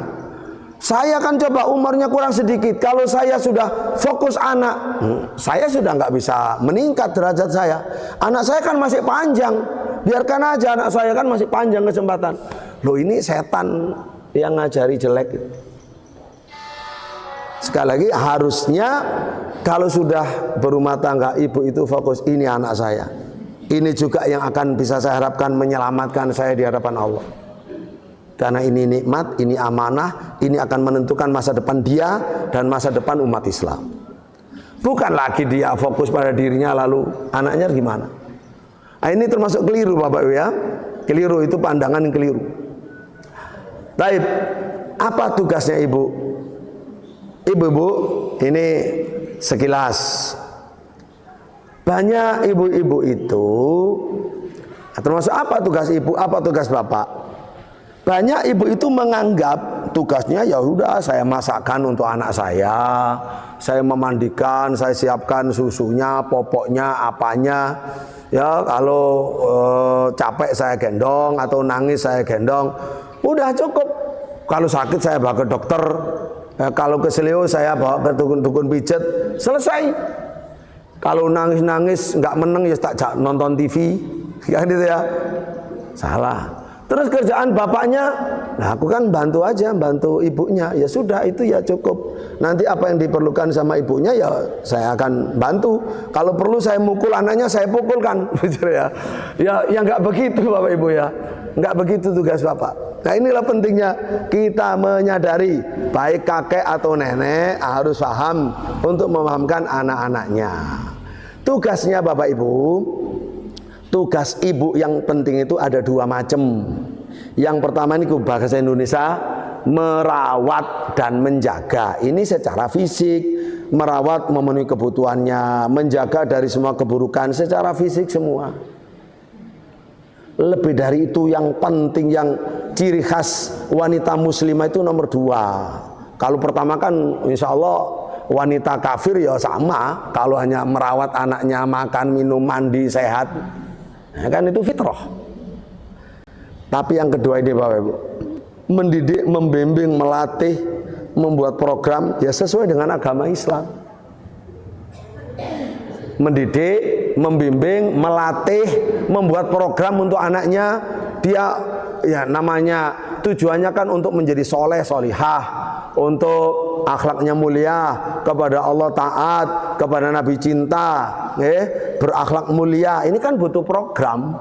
saya akan coba umurnya kurang sedikit. Kalau saya sudah fokus anak, saya sudah nggak bisa meningkat derajat saya. Anak saya kan masih panjang, biarkan aja anak saya kan masih panjang kesempatan. Loh ini setan yang ngajari jelek. Sekali lagi harusnya kalau sudah berumah tangga, ibu itu fokus, ini anak saya. Ini juga yang akan bisa saya harapkan menyelamatkan saya di hadapan Allah. Karena ini nikmat, ini amanah, ini akan menentukan masa depan dia dan masa depan umat Islam. Bukan lagi dia fokus pada dirinya lalu anaknya gimana. Nah, ini termasuk keliru Bapak Ibu ya. Keliru itu pandangan yang keliru. Baik, apa tugasnya ibu? Ibu-ibu, ini sekilas. Banyak ibu-ibu itu, termasuk apa tugas ibu, apa tugas bapak? Banyak ibu itu menganggap tugasnya ya udah saya masakkan untuk anak saya memandikan, saya siapkan susunya, popoknya, apanya. Ya kalau capek saya gendong atau nangis saya gendong, udah cukup. Kalau sakit saya bawa ke dokter, kalau keselio saya bawa ke dukun pijet, selesai. Kalau nangis-nangis nggak meneng ya tak nonton TV, kan gitu ya. Salah. Terus kerjaan bapaknya, nah aku kan bantu aja, bantu ibunya. Ya sudah itu ya cukup. Nanti apa yang diperlukan sama ibunya ya saya akan bantu. Kalau perlu saya mukul anaknya saya pukulkan, ya. Ya nggak begitu Bapak Ibu ya, nggak begitu tugas bapak. Nah inilah pentingnya kita menyadari baik kakek atau nenek harus paham untuk memahamkan anak-anaknya. Tugasnya Bapak Ibu. Tugas ibu yang penting itu ada dua macam. Yang pertama ini bahasa Indonesia merawat dan menjaga. Ini secara fisik, merawat memenuhi kebutuhannya, menjaga dari semua keburukan secara fisik semua. Lebih dari itu yang penting, yang ciri khas wanita muslimah itu nomor dua. Kalau pertama kan insya Allah wanita kafir ya sama. Kalau hanya merawat anaknya, makan, minum, mandi, sehat, nah, kan itu fitrah. Tapi yang kedua ini Bapak Ibu, mendidik, membimbing, melatih, membuat program ya sesuai dengan agama Islam. Mendidik, membimbing, melatih, membuat program untuk anaknya, dia ya namanya tujuannya kan untuk menjadi soleh, solihah, untuk akhlaknya mulia, kepada Allah taat, kepada Nabi cinta, berakhlak mulia. Ini kan butuh program,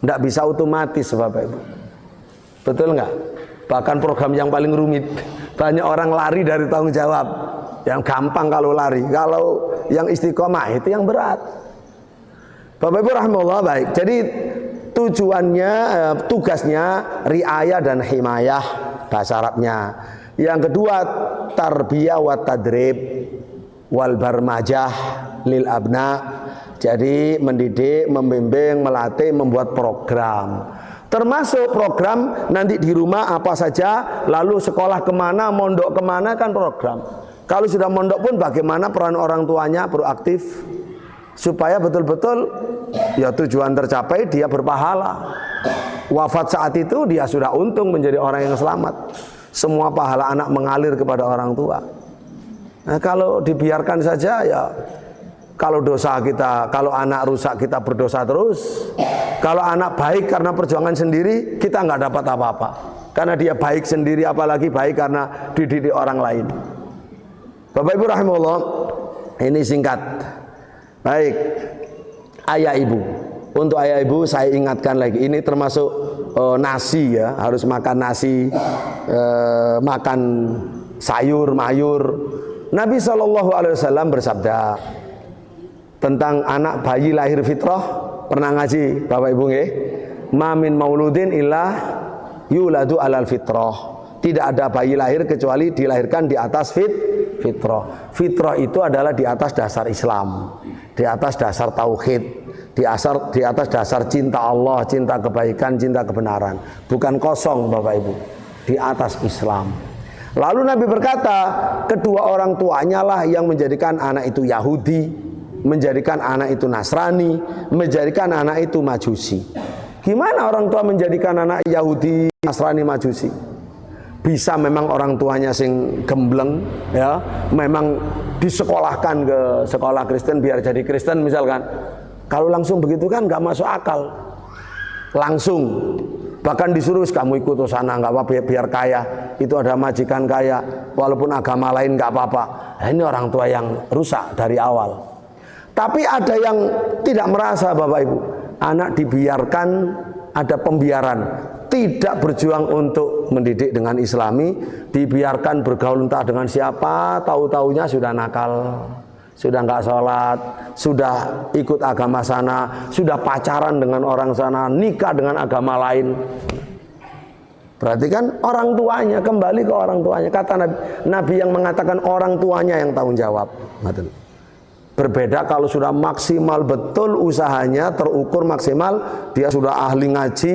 tidak bisa otomatis Bapak Ibu. Betul nggak? Bahkan program yang paling rumit Banyak orang lari dari tanggung jawab. Yang gampang kalau lari, kalau yang istiqomah itu yang berat. Bapak Ibu rahimahullah, baik. Jadi tujuannya, tugasnya riayah dan himayah bahasa Arabnya. Yang kedua tarbiyah wa tadrib wal barmajah lil abna. Jadi mendidik, membimbing, melatih, membuat program. Termasuk program nanti di rumah apa saja, lalu sekolah kemana, mondok kemana, kan program. Kalau sudah mondok pun bagaimana peran orang tuanya proaktif supaya betul-betul ya tujuan tercapai, dia berpahala. Wafat saat itu dia sudah untung menjadi orang yang selamat. Semua pahala anak mengalir kepada orang tua. Nah, kalau dibiarkan saja ya, kalau dosa kita, kalau anak rusak kita berdosa terus. Kalau anak baik karena perjuangan sendiri, kita nggak dapat apa-apa. Karena dia baik sendiri, apalagi baik karena dididik orang lain. Bapak Ibu rahimahullah, ini singkat. Baik, ayah ibu. Untuk ayah ibu saya ingatkan lagi, ini termasuk nasi ya, harus makan nasi, makan sayur, mayur. Nabi SAW bersabda tentang anak bayi lahir fitrah. Pernah ngaji Bapak Ibu nggih? Ma min mauludin illa yuladu alal fitrah. Tidak ada bayi lahir kecuali dilahirkan di atas fitrah. Fitrah itu adalah di atas dasar Islam, di atas dasar tauhid, di atas dasar cinta Allah, cinta kebaikan, cinta kebenaran. Bukan kosong Bapak Ibu, di atas Islam. Lalu Nabi berkata, kedua orang tuanya lah yang menjadikan anak itu Yahudi, menjadikan anak itu Nasrani, menjadikan anak itu Majusi. Gimana orang tua menjadikan anak Yahudi, Nasrani, Majusi? Bisa memang orang tuanya sing gembleng ya, memang disekolahkan ke sekolah Kristen biar jadi Kristen misalkan. Kalau langsung begitu kan nggak masuk akal. Langsung bahkan disuruh kamu ikut ke sana nggak apa-apa biar kaya, itu ada majikan kaya walaupun agama lain nggak apa-apa. Nah, ini orang tua yang rusak dari awal. Tapi ada yang tidak merasa Bapak Ibu, anak dibiarkan, ada pembiaran, tidak berjuang untuk mendidik dengan Islami, dibiarkan bergaul entah dengan siapa, tahu-taunya sudah nakal, sudah nggak sholat, sudah ikut agama sana, sudah pacaran dengan orang sana, nikah dengan agama lain. Berarti kan orang tuanya, kembali ke orang tuanya. Kata Nabi yang mengatakan orang tuanya yang tanggung jawab. Berbeda kalau sudah maksimal betul usahanya, terukur maksimal, dia sudah ahli ngaji,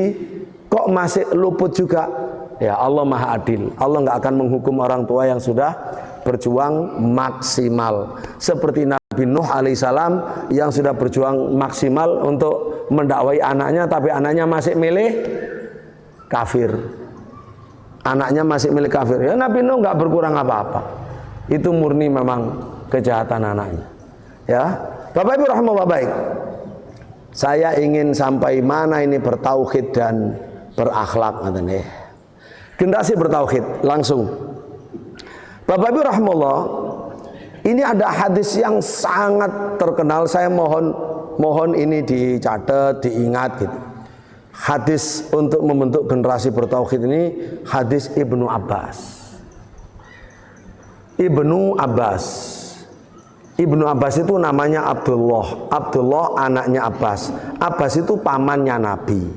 kok masih luput juga. Ya Allah Maha Adil, Allah nggak akan menghukum orang tua yang sudah berjuang maksimal. Seperti Nabi Nuh alaihissalam yang sudah berjuang maksimal untuk mendakwai anaknya, tapi anaknya masih milih kafir. Anaknya masih milih kafir. Ya Nabi Nuh nggak berkurang apa-apa. Itu murni memang kejahatan anaknya. Ya, Bapak Ibu rahimahullah, baik. Saya ingin sampai mana ini bertauhid dan berakhlak, generasi bertauhid langsung. Bapak Ibu rahimahullah, ini ada hadis yang sangat terkenal. Saya mohon ini dicatat, diingat gitu. Hadis untuk membentuk generasi bertauhid ini hadis Ibnu Abbas. Ibnu Abbas itu namanya Abdullah. Abdullah anaknya Abbas. Abbas itu pamannya Nabi.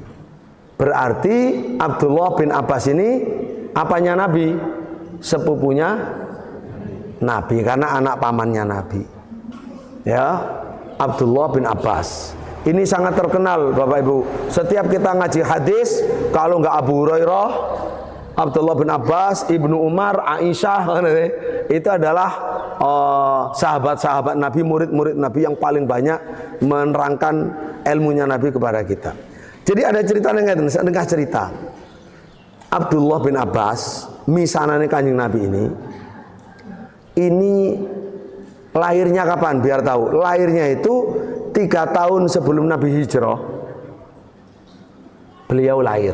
Berarti Abdullah bin Abbas ini apanya Nabi? Sepupunya Nabi, karena anak pamannya Nabi. Ya, Abdullah bin Abbas. Ini sangat terkenal Bapak Ibu. Setiap kita ngaji hadis, kalau nggak Abu Hurairah, Abdullah bin Abbas, Ibnu Umar, Aisyah, itu adalah sahabat-sahabat Nabi, murid-murid Nabi yang paling banyak menerangkan ilmunya Nabi kepada kita. Jadi ada cerita dengan cerita Abdullah bin Abbas, misanane Kanjeng Nabi ini lahirnya kapan? Biar tahu. Lahirnya itu 3 tahun sebelum Nabi hijrah. Beliau lahir.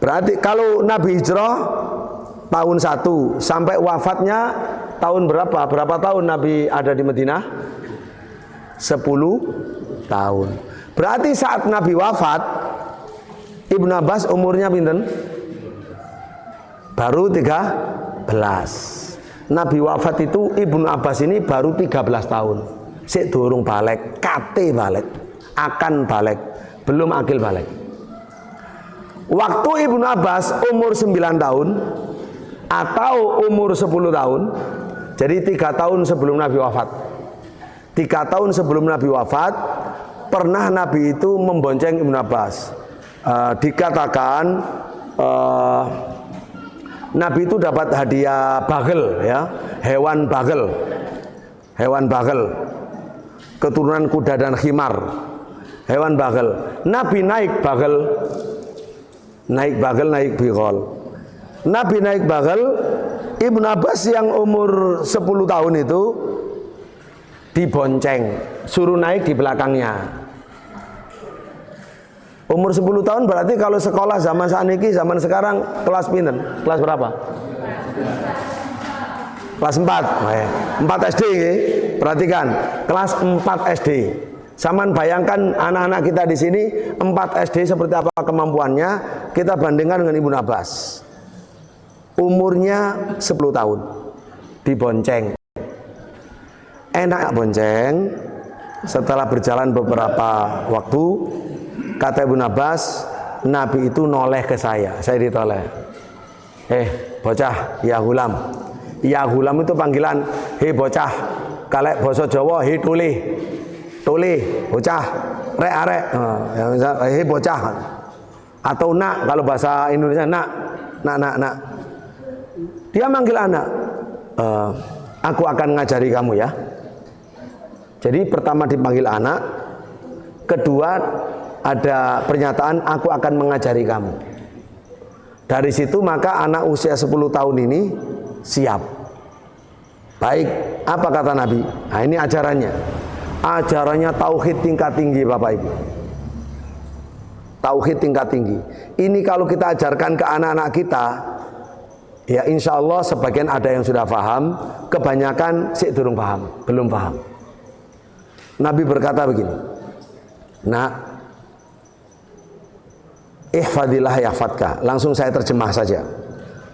Berarti kalau Nabi hijrah tahun 1 sampai wafatnya tahun berapa? Berapa tahun Nabi ada di Madinah? 10 tahun. Berarti saat Nabi wafat, Ibnu Abbas umurnya pinten? Baru 3 Nabi wafat itu Ibnu Abbas ini baru 13 tahun. Sik durung balik, kate balik, akan balik, belum akil balik. Waktu Ibnu Abbas umur 9 tahun atau umur 10 tahun, jadi 3 tahun sebelum Nabi wafat. 3 tahun sebelum Nabi wafat, pernah Nabi itu membonceng Ibnu Abbas. Dikatakan Nabi itu dapat hadiah bagel, ya, hewan bagel, keturunan kuda dan khimar, hewan bagel. Nabi naik bigol. Nabi naik bagel. Ibnu Abbas yang umur 10 tahun itu dibonceng, suruh naik di belakangnya. Umur 10 tahun berarti kalau sekolah zaman saniki, zaman sekarang kelas pinten? Kelas berapa? Kelas 4. 4 SD ya. Perhatikan, kelas 4 SD. Saman bayangkan anak-anak kita di sini 4 SD seperti apa kemampuannya, kita bandingkan dengan Ibnu Abbas. Umurnya 10 tahun. Dibonceng. Enak bonceng. Setelah berjalan beberapa waktu, kata Ibnu Abbas, Nabi itu noleh ke saya ditoleh. Bocah, ya gulam. Ya gulam itu panggilan, bocah. Kalek basa Jawa, tuli, bocah, rek arek. Bocah. Atau nak, kalau bahasa Indonesia nak. Dia manggil anak. Aku akan ngajari kamu ya. Jadi pertama dipanggil anak, kedua ada pernyataan aku akan mengajari kamu. Dari situ maka anak usia 10 tahun ini siap. Baik, apa kata Nabi? Nah, ini ajarannya. Ajarannya tauhid tingkat tinggi, Bapak Ibu. Tauhid tingkat tinggi. Ini kalau kita ajarkan ke anak-anak kita, ya insya Allah sebagian ada yang sudah paham, kebanyakan sik durung paham, belum paham. Nabi berkata begini, nak, ihfadillah yahfadka. Langsung saya terjemah saja.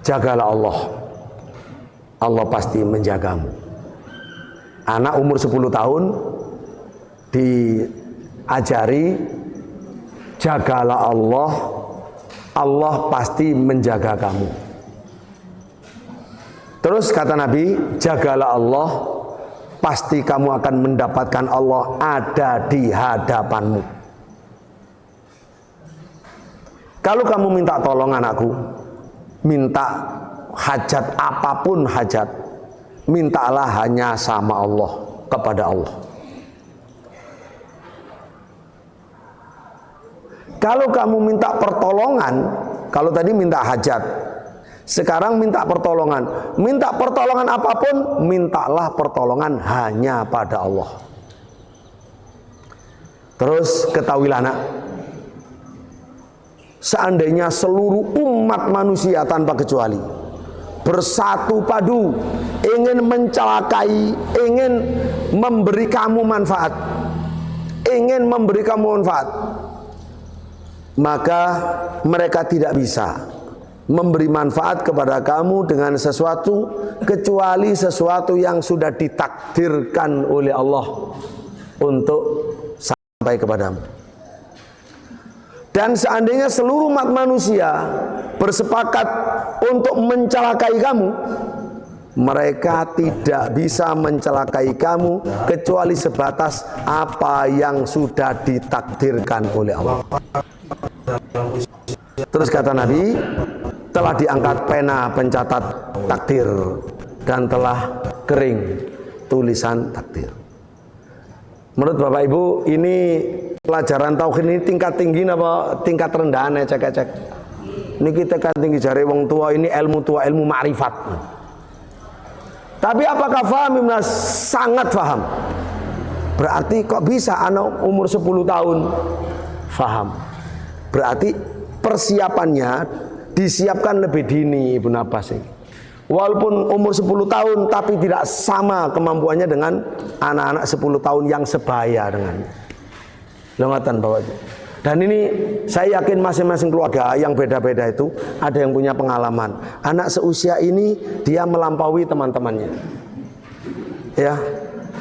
Jagalah Allah, Allah pasti menjagamu. Anak umur 10 tahun diajari, jagalah Allah, Allah pasti menjaga kamu. Terus kata Nabi, jagalah Allah, pasti kamu akan mendapatkan Allah ada di hadapanmu. Kalau kamu minta tolong anakku, minta hajat apapun hajat, mintalah hanya sama Allah, kepada Allah. Kalau kamu minta pertolongan, kalau tadi minta hajat, sekarang minta pertolongan. Minta pertolongan apapun, mintalah pertolongan hanya pada Allah. Terus ketahuilah nak, seandainya seluruh umat manusia tanpa kecuali bersatu padu ingin mencelakai, ingin memberi kamu manfaat, maka mereka tidak bisa memberi manfaat kepada kamu dengan sesuatu kecuali sesuatu yang sudah ditakdirkan oleh Allah untuk sampai kepadamu. Dan seandainya seluruh umat manusia bersepakat untuk mencelakai kamu, mereka tidak bisa mencelakai kamu kecuali sebatas apa yang sudah ditakdirkan oleh Allah. Terus kata Nabi, telah diangkat pena pencatat takdir dan telah kering tulisan takdir. Menurut Bapak Ibu, ini pelajaran tauhid ini tingkat tinggi apa tingkat rendah? Cek. Ini kita tingkat tinggi jari wong tua, ini ilmu tua, ilmu ma'rifat. Tapi apakah paham? Sangat paham. Berarti kok bisa anak umur 10 tahun paham? Berarti persiapannya disiapkan lebih dini Ibnu Abbas ini. Walaupun umur 10 tahun tapi tidak sama kemampuannya dengan anak-anak 10 tahun yang sebaya dengan. Lengatan Bapak Ibu. Dan ini saya yakin masing-masing keluarga yang beda-beda itu ada yang punya pengalaman. Anak seusia ini dia melampaui teman-temannya. Ya.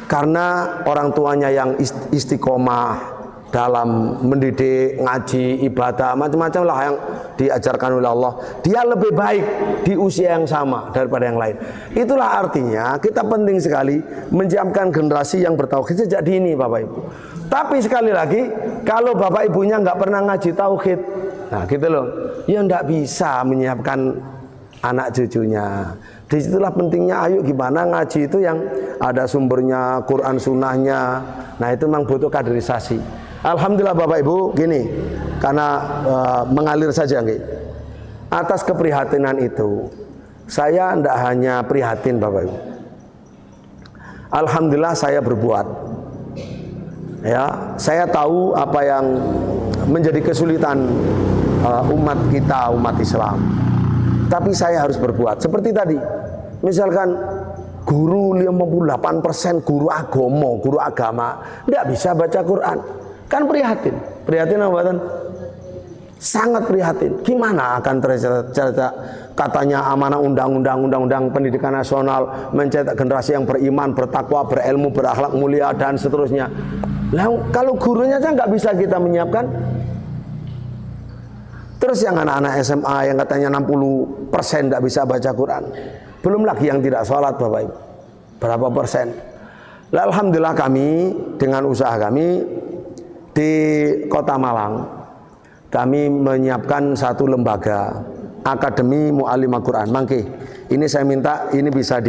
Karena orang tuanya yang istiqomah dalam mendidik, ngaji, ibadah, macam-macam lah yang diajarkan oleh Allah. Dia lebih baik di usia yang sama daripada yang lain. Itulah artinya kita penting sekali menyiapkan generasi yang bertauhid sejak dini, Bapak Ibu. Tapi sekali lagi, kalau Bapak Ibunya nggak pernah ngaji tauhid, nah gitu loh, ya nggak bisa menyiapkan anak cucunya. Disitulah pentingnya, ayo gimana ngaji itu yang ada sumbernya, Quran sunnahnya. Nah itu memang butuh kaderisasi. Alhamdulillah Bapak Ibu, gini, karena mengalir saja nih. Atas keprihatinan itu, saya tidak hanya prihatin Bapak Ibu. Alhamdulillah saya berbuat. Ya, saya tahu apa yang menjadi kesulitan umat kita, umat Islam. Tapi saya harus berbuat. Seperti tadi, misalkan guru 58% guru agama tidak bisa baca Quran. Kan prihatin apa? Sangat prihatin. Gimana akan tercetak katanya amanah undang-undang pendidikan nasional mencetak generasi yang beriman, bertakwa, berilmu, berakhlak mulia dan seterusnya. Lah kalau gurunya saja nggak bisa kita menyiapkan. Terus yang anak-anak SMA yang katanya 60% nggak bisa baca Quran. Belum lagi yang tidak sholat Bapak Ibu. Berapa persen? Lah, alhamdulillah kami dengan usaha kami di Kota Malang, kami menyiapkan satu lembaga Akademi Mu'allim Al-Quran. Mangke, ini saya minta ini bisa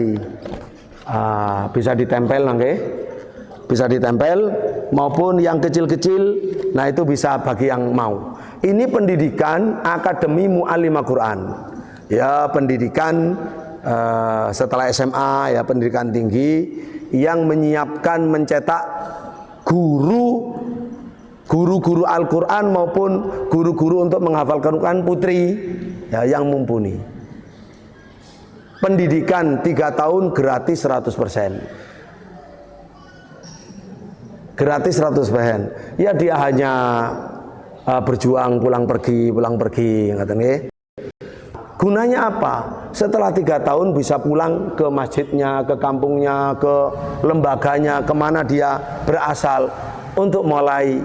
ditempel, mangke, bisa ditempel maupun yang kecil-kecil. Nah itu bisa bagi yang mau. Ini pendidikan Akademi Mu'allim Al-Quran. Ya pendidikan setelah SMA, ya pendidikan tinggi yang menyiapkan mencetak guru-guru Al-Quran maupun guru-guru untuk menghafalkan Quran putri ya, yang mumpuni. Pendidikan 3 tahun gratis 100%. Gratis 100%. Ya dia hanya berjuang pulang pergi katanya. Gunanya apa? Setelah 3 tahun bisa pulang ke masjidnya, ke kampungnya, ke lembaganya, kemana dia berasal untuk mulai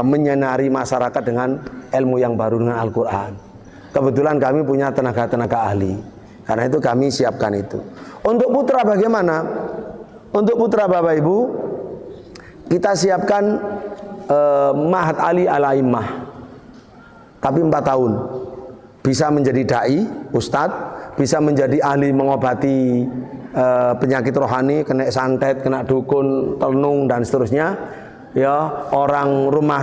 menyinari masyarakat dengan ilmu yang baru dengan Al-Quran. Kebetulan kami punya tenaga-tenaga ahli, karena itu kami siapkan itu. Untuk putra bagaimana? Untuk putra Bapak Ibu, kita siapkan Ma'had Ali Al-A'immah, tapi 4 tahun. Bisa menjadi da'i, ustadz, bisa menjadi ahli mengobati penyakit rohani, kena santet, kena dukun, telnung dan seterusnya. Ya, orang rumah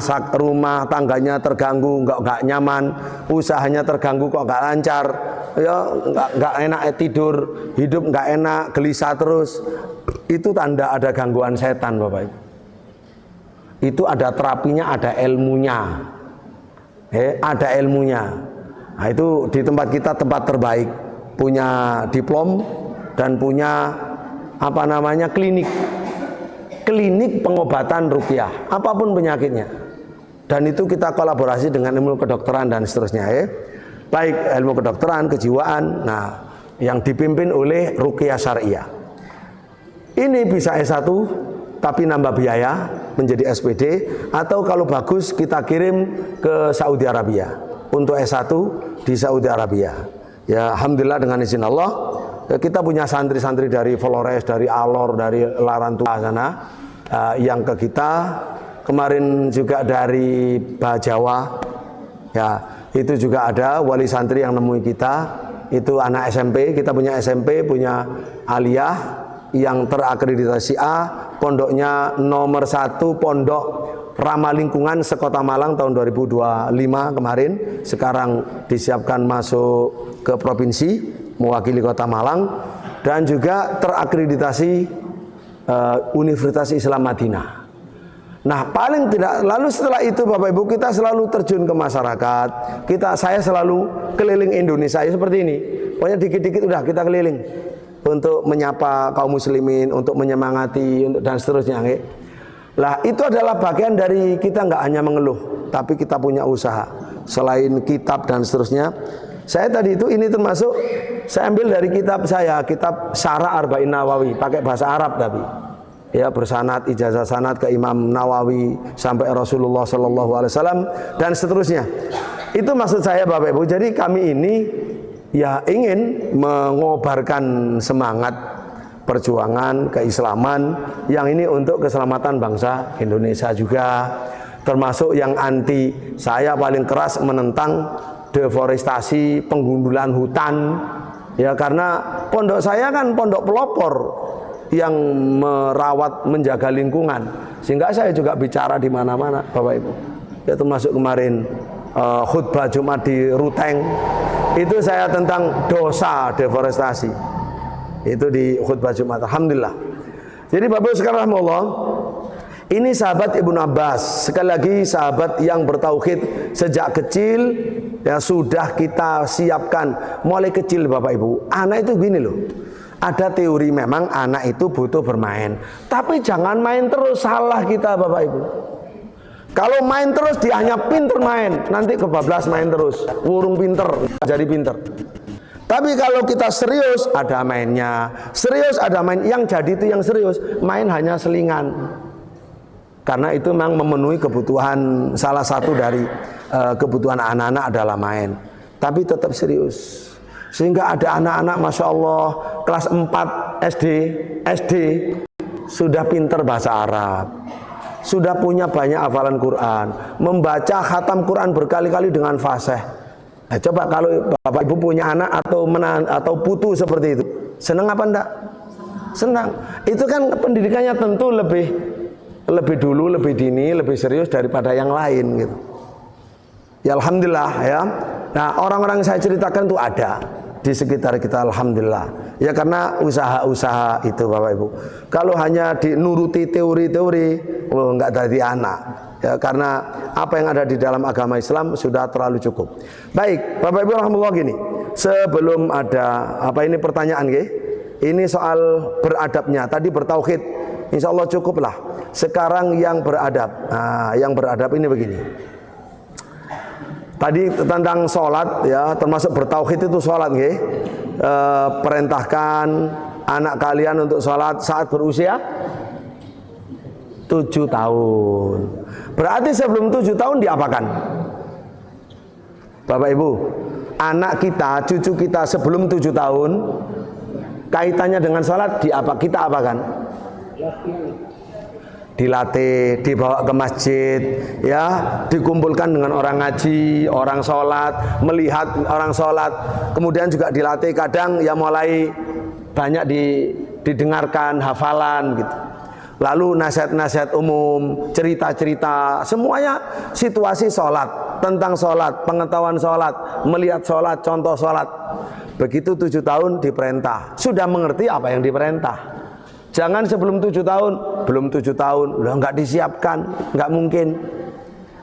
tangganya terganggu, nggak nyaman, usahanya terganggu kok nggak lancar, ya nggak enak tidur, hidup nggak enak, gelisah terus. Itu tanda ada gangguan setan Bapak Ibu. Itu ada terapinya, ada ilmunya. Ada ilmunya. Nah, itu di tempat kita tempat terbaik, punya diplom dan punya klinik pengobatan ruqyah, apapun penyakitnya. Dan itu kita kolaborasi dengan ilmu kedokteran dan seterusnya baik ilmu kedokteran, kejiwaan, nah yang dipimpin oleh ruqyah syariah. Ini bisa S1 tapi nambah biaya menjadi SPD, atau kalau bagus kita kirim ke Saudi Arabia untuk S1 di Saudi Arabia. Ya alhamdulillah dengan izin Allah, ya, kita punya santri-santri dari Flores, dari Alor, dari Larantua sana yang ke kita. Kemarin juga dari Bajawa, ya itu juga ada wali santri yang nemui kita. Itu anak SMP, kita punya SMP, punya aliyah yang terakreditasi A, pondoknya nomor 1 pondok ramah lingkungan sekota Malang tahun 2025 kemarin. Sekarang disiapkan masuk ke provinsi mewakili kota Malang, dan juga terakreditasi Universitas Islam Madinah. Nah paling tidak, lalu setelah itu Bapak Ibu kita selalu terjun ke masyarakat. Saya selalu keliling Indonesia seperti ini. Pokoknya dikit-dikit udah kita keliling untuk menyapa kaum muslimin, untuk menyemangati dan seterusnya. Lah itu adalah bagian dari kita nggak hanya mengeluh, tapi kita punya usaha. Selain kitab dan seterusnya, saya tadi itu ini termasuk saya ambil dari kitab saya, kitab Syarah Arba'in Nawawi, pakai bahasa Arab tapi ya bersanad ijazah sanad ke Imam Nawawi sampai Rasulullah Sallallahu Alaihi Wasallam dan seterusnya. Itu maksud saya Bapak Ibu. Jadi kami ini ya ingin mengobarkan semangat perjuangan keislaman yang ini untuk keselamatan bangsa Indonesia juga, termasuk yang anti. Saya paling keras menentang deforestasi, penggundulan hutan ya, karena pondok saya kan pondok pelopor yang merawat menjaga lingkungan, sehingga saya juga bicara di mana-mana Bapak Ibu ya, termasuk kemarin khutbah Jumat di Ruteng itu saya tentang dosa deforestasi. Itu di khutbah Jumat. Alhamdulillah. Jadi Bapak Ibu sekalian rahimahullah, ini sahabat Ibnu Abbas. Sekali lagi sahabat yang bertauhid sejak kecil ya, sudah kita siapkan mulai kecil Bapak Ibu. Anak itu gini loh. Ada teori memang anak itu butuh bermain, tapi jangan main terus, salah kita Bapak Ibu. Kalau main terus dia hanya pinter main, nanti kebablas main terus, burung pinter jadi pinter. Tapi kalau kita serius, ada mainnya. Serius ada main. Yang jadi itu yang serius. Main hanya selingan. Karena itu memang memenuhi kebutuhan, salah satu dari kebutuhan anak-anak adalah main. Tapi tetap serius. Sehingga ada anak-anak Masya Allah kelas 4 SD sudah pinter bahasa Arab, sudah punya banyak hafalan Quran, membaca khatam Quran berkali-kali dengan fasih. Nah, coba kalau Bapak Ibu punya anak atau putu seperti itu, senang apa enggak? Senang. Itu kan pendidikannya tentu lebih dulu, lebih dini, lebih serius daripada yang lain gitu. Ya Alhamdulillah ya. Nah orang-orang yang saya ceritakan itu ada di sekitar kita Alhamdulillah. Ya karena usaha-usaha itu Bapak Ibu. Kalau hanya dinuruti teori-teori, enggak jadi anak. Ya, karena apa yang ada di dalam agama Islam sudah terlalu cukup. Baik, Bapak Ibu rahimahullah, gini. Sebelum ada apa ini pertanyaan nggih? Ini soal beradabnya. Tadi bertauhid, insya Allah cukup lah. Sekarang yang beradab. Nah, yang beradab ini begini. Tadi tentang sholat ya, termasuk bertauhid itu sholat nggih. Perintahkan anak kalian untuk sholat saat berusia 7 tahun. Berarti sebelum 7 tahun diapakan? Bapak Ibu, anak kita, cucu kita sebelum 7 tahun kaitannya dengan sholat kita apakan? Dilatih, dibawa ke masjid ya, dikumpulkan dengan orang ngaji, orang sholat, melihat orang sholat, kemudian juga dilatih, kadang ya mulai banyak didengarkan hafalan gitu. Lalu nasihat-nasihat umum, cerita-cerita, semuanya situasi sholat, tentang sholat, pengetahuan sholat, melihat sholat, contoh sholat. Begitu 7 tahun diperintah, sudah mengerti apa yang diperintah. Jangan sebelum 7 tahun, belum 7 tahun, loh nggak disiapkan, nggak mungkin.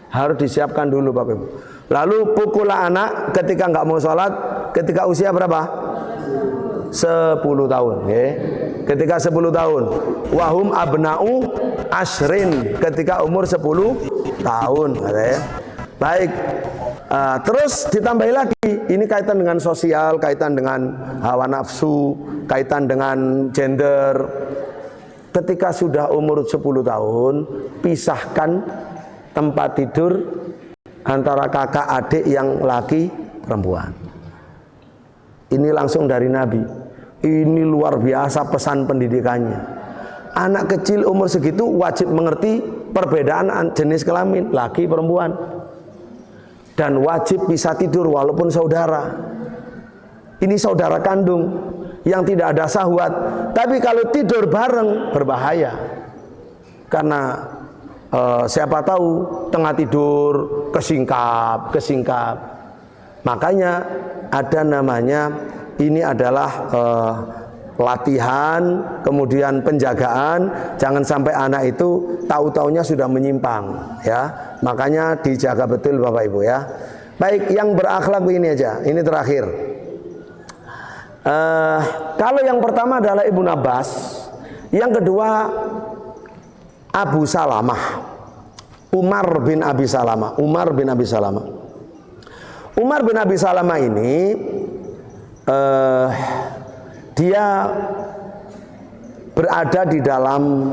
Harus disiapkan dulu Bapak Ibu. Lalu pukullah anak ketika nggak mau sholat, ketika usia berapa? 10 tahun, okay. Ketika 10 tahun, wahum abna'u ashrin, ketika umur 10 tahun, okay. Baik, terus ditambahi lagi, ini kaitan dengan sosial, kaitan dengan hawa nafsu, kaitan dengan gender. Ketika sudah umur 10 tahun, pisahkan tempat tidur antara kakak adik yang laki perempuan. Ini langsung dari Nabi. Ini luar biasa pesan pendidikannya. Anak kecil umur segitu wajib mengerti perbedaan jenis kelamin laki perempuan, dan wajib bisa tidur walaupun saudara. Ini saudara kandung yang tidak ada syahwat. Tapi kalau tidur bareng berbahaya, karena siapa tahu tengah tidur kesingkap. Makanya ada namanya, ini adalah latihan, kemudian penjagaan, jangan sampai anak itu tahu-taunya sudah menyimpang ya. Makanya dijaga betul Bapak Ibu ya. Baik, yang berakhlak ini aja, ini terakhir. Kalau yang pertama adalah Ibnu Abbas, yang kedua Abu Salamah, Umar bin Abi Salamah. Umar bin Abi Salamah ini dia berada di dalam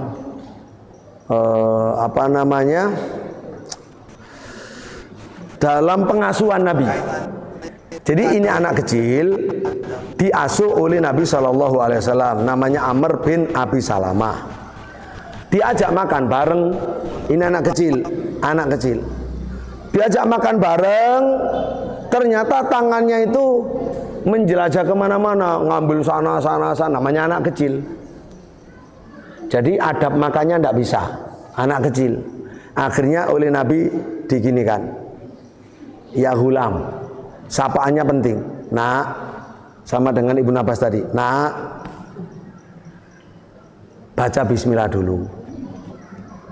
dalam pengasuhan Nabi. Jadi ini anak kecil diasuh oleh Nabi Shallallahu Alaihi Wasallam, namanya Amr bin Abi Salamah. Diajak makan bareng, ini anak kecil. Diajak makan bareng, ternyata tangannya itu menjelajah kemana-mana, ngambil sana, namanya anak kecil. Jadi adab makannya tidak bisa, anak kecil. Akhirnya oleh Nabi diginikan, ya hulam, sapaannya penting, nak, sama dengan Ibnu Abbas tadi, nak, baca bismillah dulu.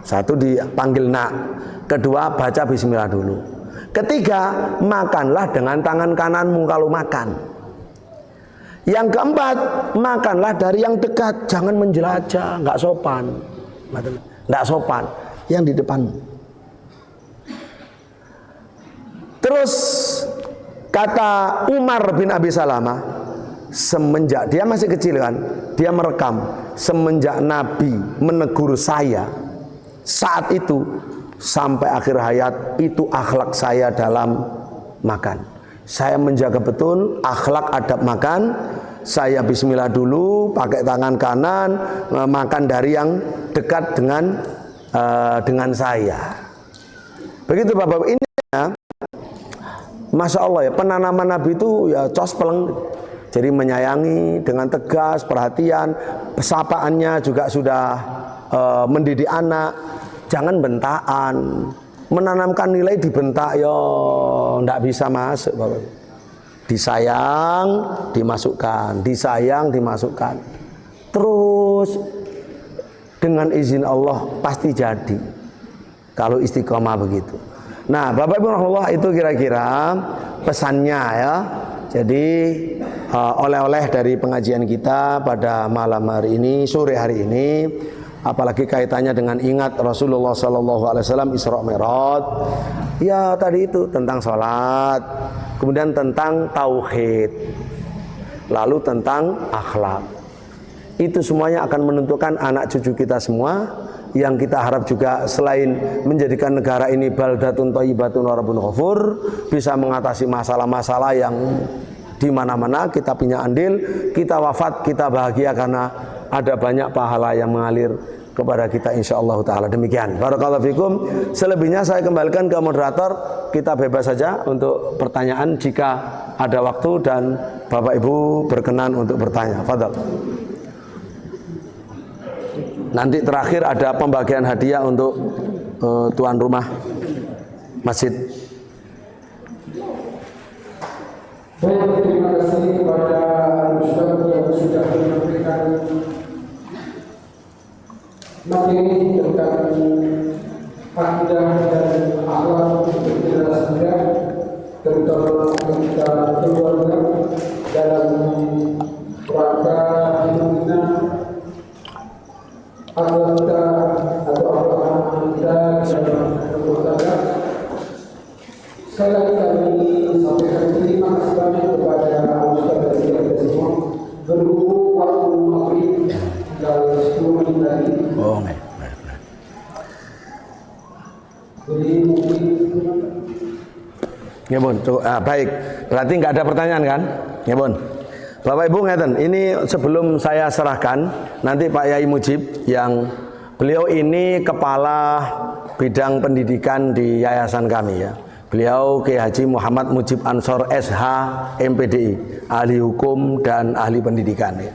Satu dipanggil nak, kedua baca bismillah dulu, ketiga makanlah dengan tangan kananmu kalau makan. Yang keempat, makanlah dari yang dekat, jangan menjelajah, nggak sopan, yang di depanmu. Terus kata Umar bin Abi Salamah, semenjak dia masih kecil kan, dia merekam, semenjak Nabi menegur saya saat itu sampai akhir hayat, itu akhlak saya dalam makan. Saya menjaga betul akhlak adab makan. Saya bismillah dulu, pakai tangan kanan, makan dari yang dekat dengan saya. Begitu Bapak. Ini ya, Masya Allah ya, penanaman Nabi itu ya cospeleng. Jadi menyayangi dengan tegas, perhatian, pesapaannya juga sudah mendidik anak. Jangan bentaan, menanamkan nilai dibentak yo ndak bisa masuk Bapak. Disayang dimasukkan, disayang dimasukkan. Terus dengan izin Allah pasti jadi kalau istiqomah begitu. Nah Bapak Ibu rahimahullah, itu kira-kira pesannya ya. Jadi oleh-oleh dari pengajian kita pada malam hari ini, sore hari ini, apalagi kaitannya dengan ingat Rasulullah SAW Isra Mi'raj. Ya tadi itu tentang sholat, kemudian tentang tauhid, lalu tentang akhlak. Itu semuanya akan menentukan anak cucu kita semua, yang kita harap juga selain menjadikan negara ini baldatun thayyibatun wa rabbun ghafur, bisa mengatasi masalah-masalah yang di mana-mana kita punya andil, kita wafat, kita bahagia karena ada banyak pahala yang mengalir kepada kita insyaallah ta'ala. Demikian, barakallahu fikum. Selebihnya saya kembalikan ke moderator, kita bebas saja untuk pertanyaan jika ada waktu dan Bapak Ibu berkenan untuk bertanya. Fadhal. Nanti terakhir ada pembagian hadiah untuk tuan rumah masjid. Baik, terima kasih kepada Ustaz yang sudah memberikan materi tentang akidah dan akhlak untuk generasi muda, terutama ketika keluarga dalam rangka hidupnya akhlak kita atau akhlak kita dalam rumah tangga. Sekali lagi kami sampaikan terima kasih banyak kepada Ustaz dan kita semua. Berhubung waktu maghrib tinggal 10 menit lagi. Oh, Jadi mungkin ya Bun, baik. Berarti nggak ada pertanyaan kan? Ya Bun. Bapak Ibu ngeten, ini sebelum saya serahkan nanti Pak Yai Mujib, yang beliau ini kepala bidang pendidikan di yayasan kami ya. Beliau Kiai Haji Muhammad Mujib Ansor SH MPDI, ahli hukum dan ahli pendidikan ya.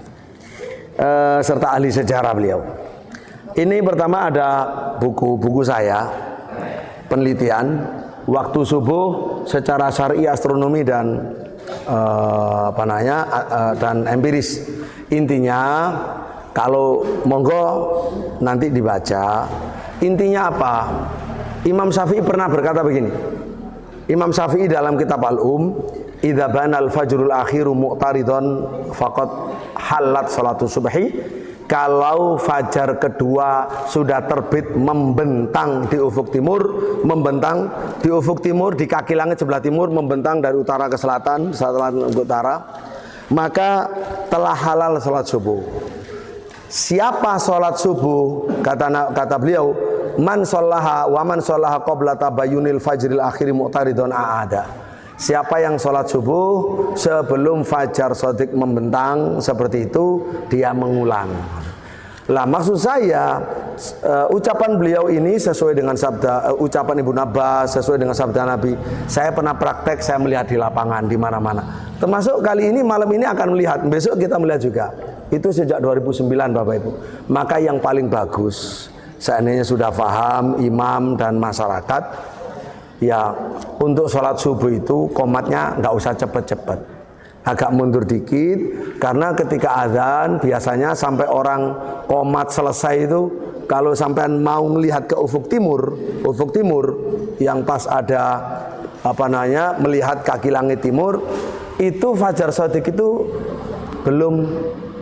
Serta ahli sejarah beliau. Ini pertama ada buku saya, penelitian waktu subuh secara syar'i astronomi dan dan empiris. Intinya kalau monggo nanti dibaca. Intinya apa? Imam Syafi'i pernah berkata begini. Imam Syafi'i dalam kitab idza banal fajrul akhiru mu'taridon faqad halat salatu subhi kalau fajar kedua sudah terbit membentang di ufuk timur, di kaki langit sebelah timur, membentang dari utara ke selatan, selatan ke utara, maka telah halal sholat subuh. Siapa sholat subuh, kata beliau, man shollaha wa man shollaha qabla tabayyunil fajril akhiri mu'taridun a'ada. Siapa yang sholat subuh sebelum fajar shadiq membentang seperti itu, dia mengulang. Lah maksud saya ucapan beliau ini sesuai dengan sabda ucapan Ibnu Abbas, sesuai dengan sabda Nabi. Saya pernah praktek, saya melihat di lapangan di mana-mana. Termasuk kali ini, malam ini akan melihat, besok kita melihat juga. Itu sejak 2009 Bapak Ibu. Maka yang paling bagus, seandainya sudah paham imam dan masyarakat, ya untuk sholat subuh itu komatnya nggak usah cepet-cepet, agak mundur dikit, karena ketika azan biasanya sampai orang komat selesai itu, kalau sampean mau melihat ke ufuk timur yang pas ada melihat kaki langit timur, itu fajar shadiq itu belum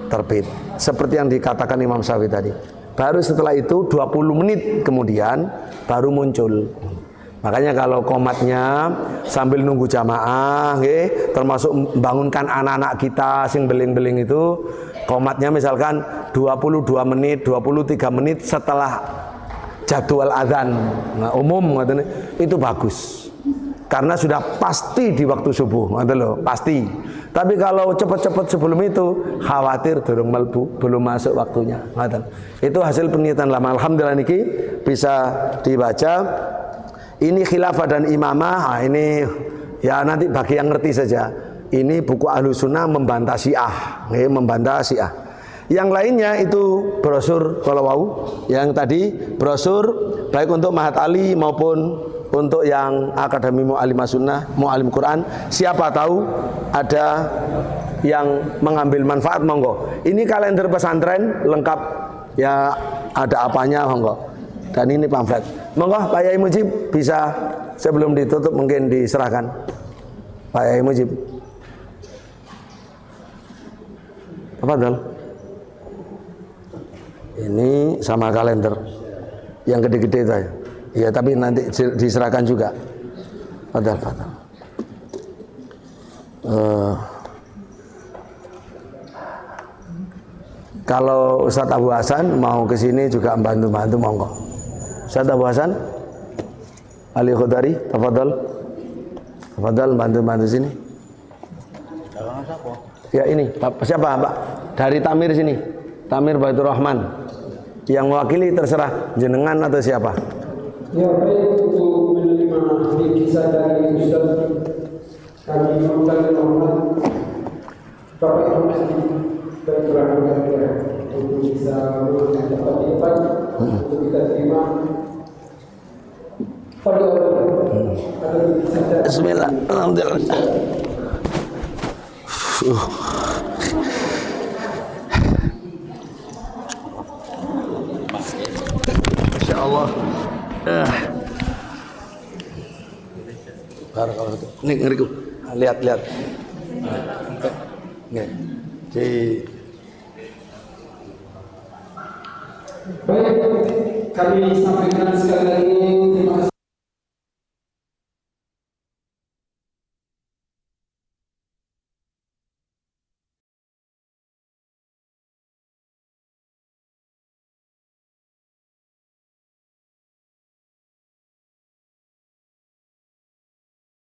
terbit, seperti yang dikatakan Imam Syafi'i tadi. Baru setelah itu 20 menit kemudian baru muncul. Makanya kalau komatnya sambil nunggu jamaah, termasuk membangunkan anak-anak kita sing beling-beling itu, komatnya misalkan 22 menit, 23 menit setelah jadwal azan, nah, umum itu bagus. Karena sudah pasti di waktu subuh, pasti. Tapi kalau cepat-cepat sebelum itu, khawatir belum masuk waktunya. Itu hasil penelitian lama. Alhamdulillah niki bisa dibaca. Ini khilafah dan imamah, ini ya nanti bagi yang ngerti saja. Ini buku Ahlus Sunnah membantah Syiah, membantah Syiah. Yang lainnya itu brosur kalau mau, yang tadi brosur baik untuk Mahat Ali maupun untuk yang Akademi Mu'allimah Sunnah, Mu'allim Quran. Siapa tahu ada yang mengambil manfaat, monggo. Ini kalender pesantren lengkap, ya ada apanya, monggo. Dan ini pamflet, monggo Pak Yai Mujib bisa sebelum ditutup mungkin diserahkan Pak Yai Mujib. Apa dal? Ini sama kalender yang gede-gede itu ya. Ya tapi nanti diserahkan juga. Padahal. Kalau Ustadz Abu Hasan mau ke sini juga bantu-bantu, monggo. Ustadz Abu Hasan Ali Khudari, tafadhol bantu sini. Ya ini siapa Pak? Dari Tamir sini, Tamir Baitur Rahman. Yang mewakili terserah jenengan atau siapa. Ya baik, untuk menerima kisah dari Ustaz kami mengucapkan hormat Bapak Ibu dan keluarga untuk bisa mengambil tempat untuk kita terima. Pada Bismillah, alhamdulillah. Masya Allah. Barakallahu. Nih ngeriku. Lihat. Nih. Baik, kami sampaikan sekali lagi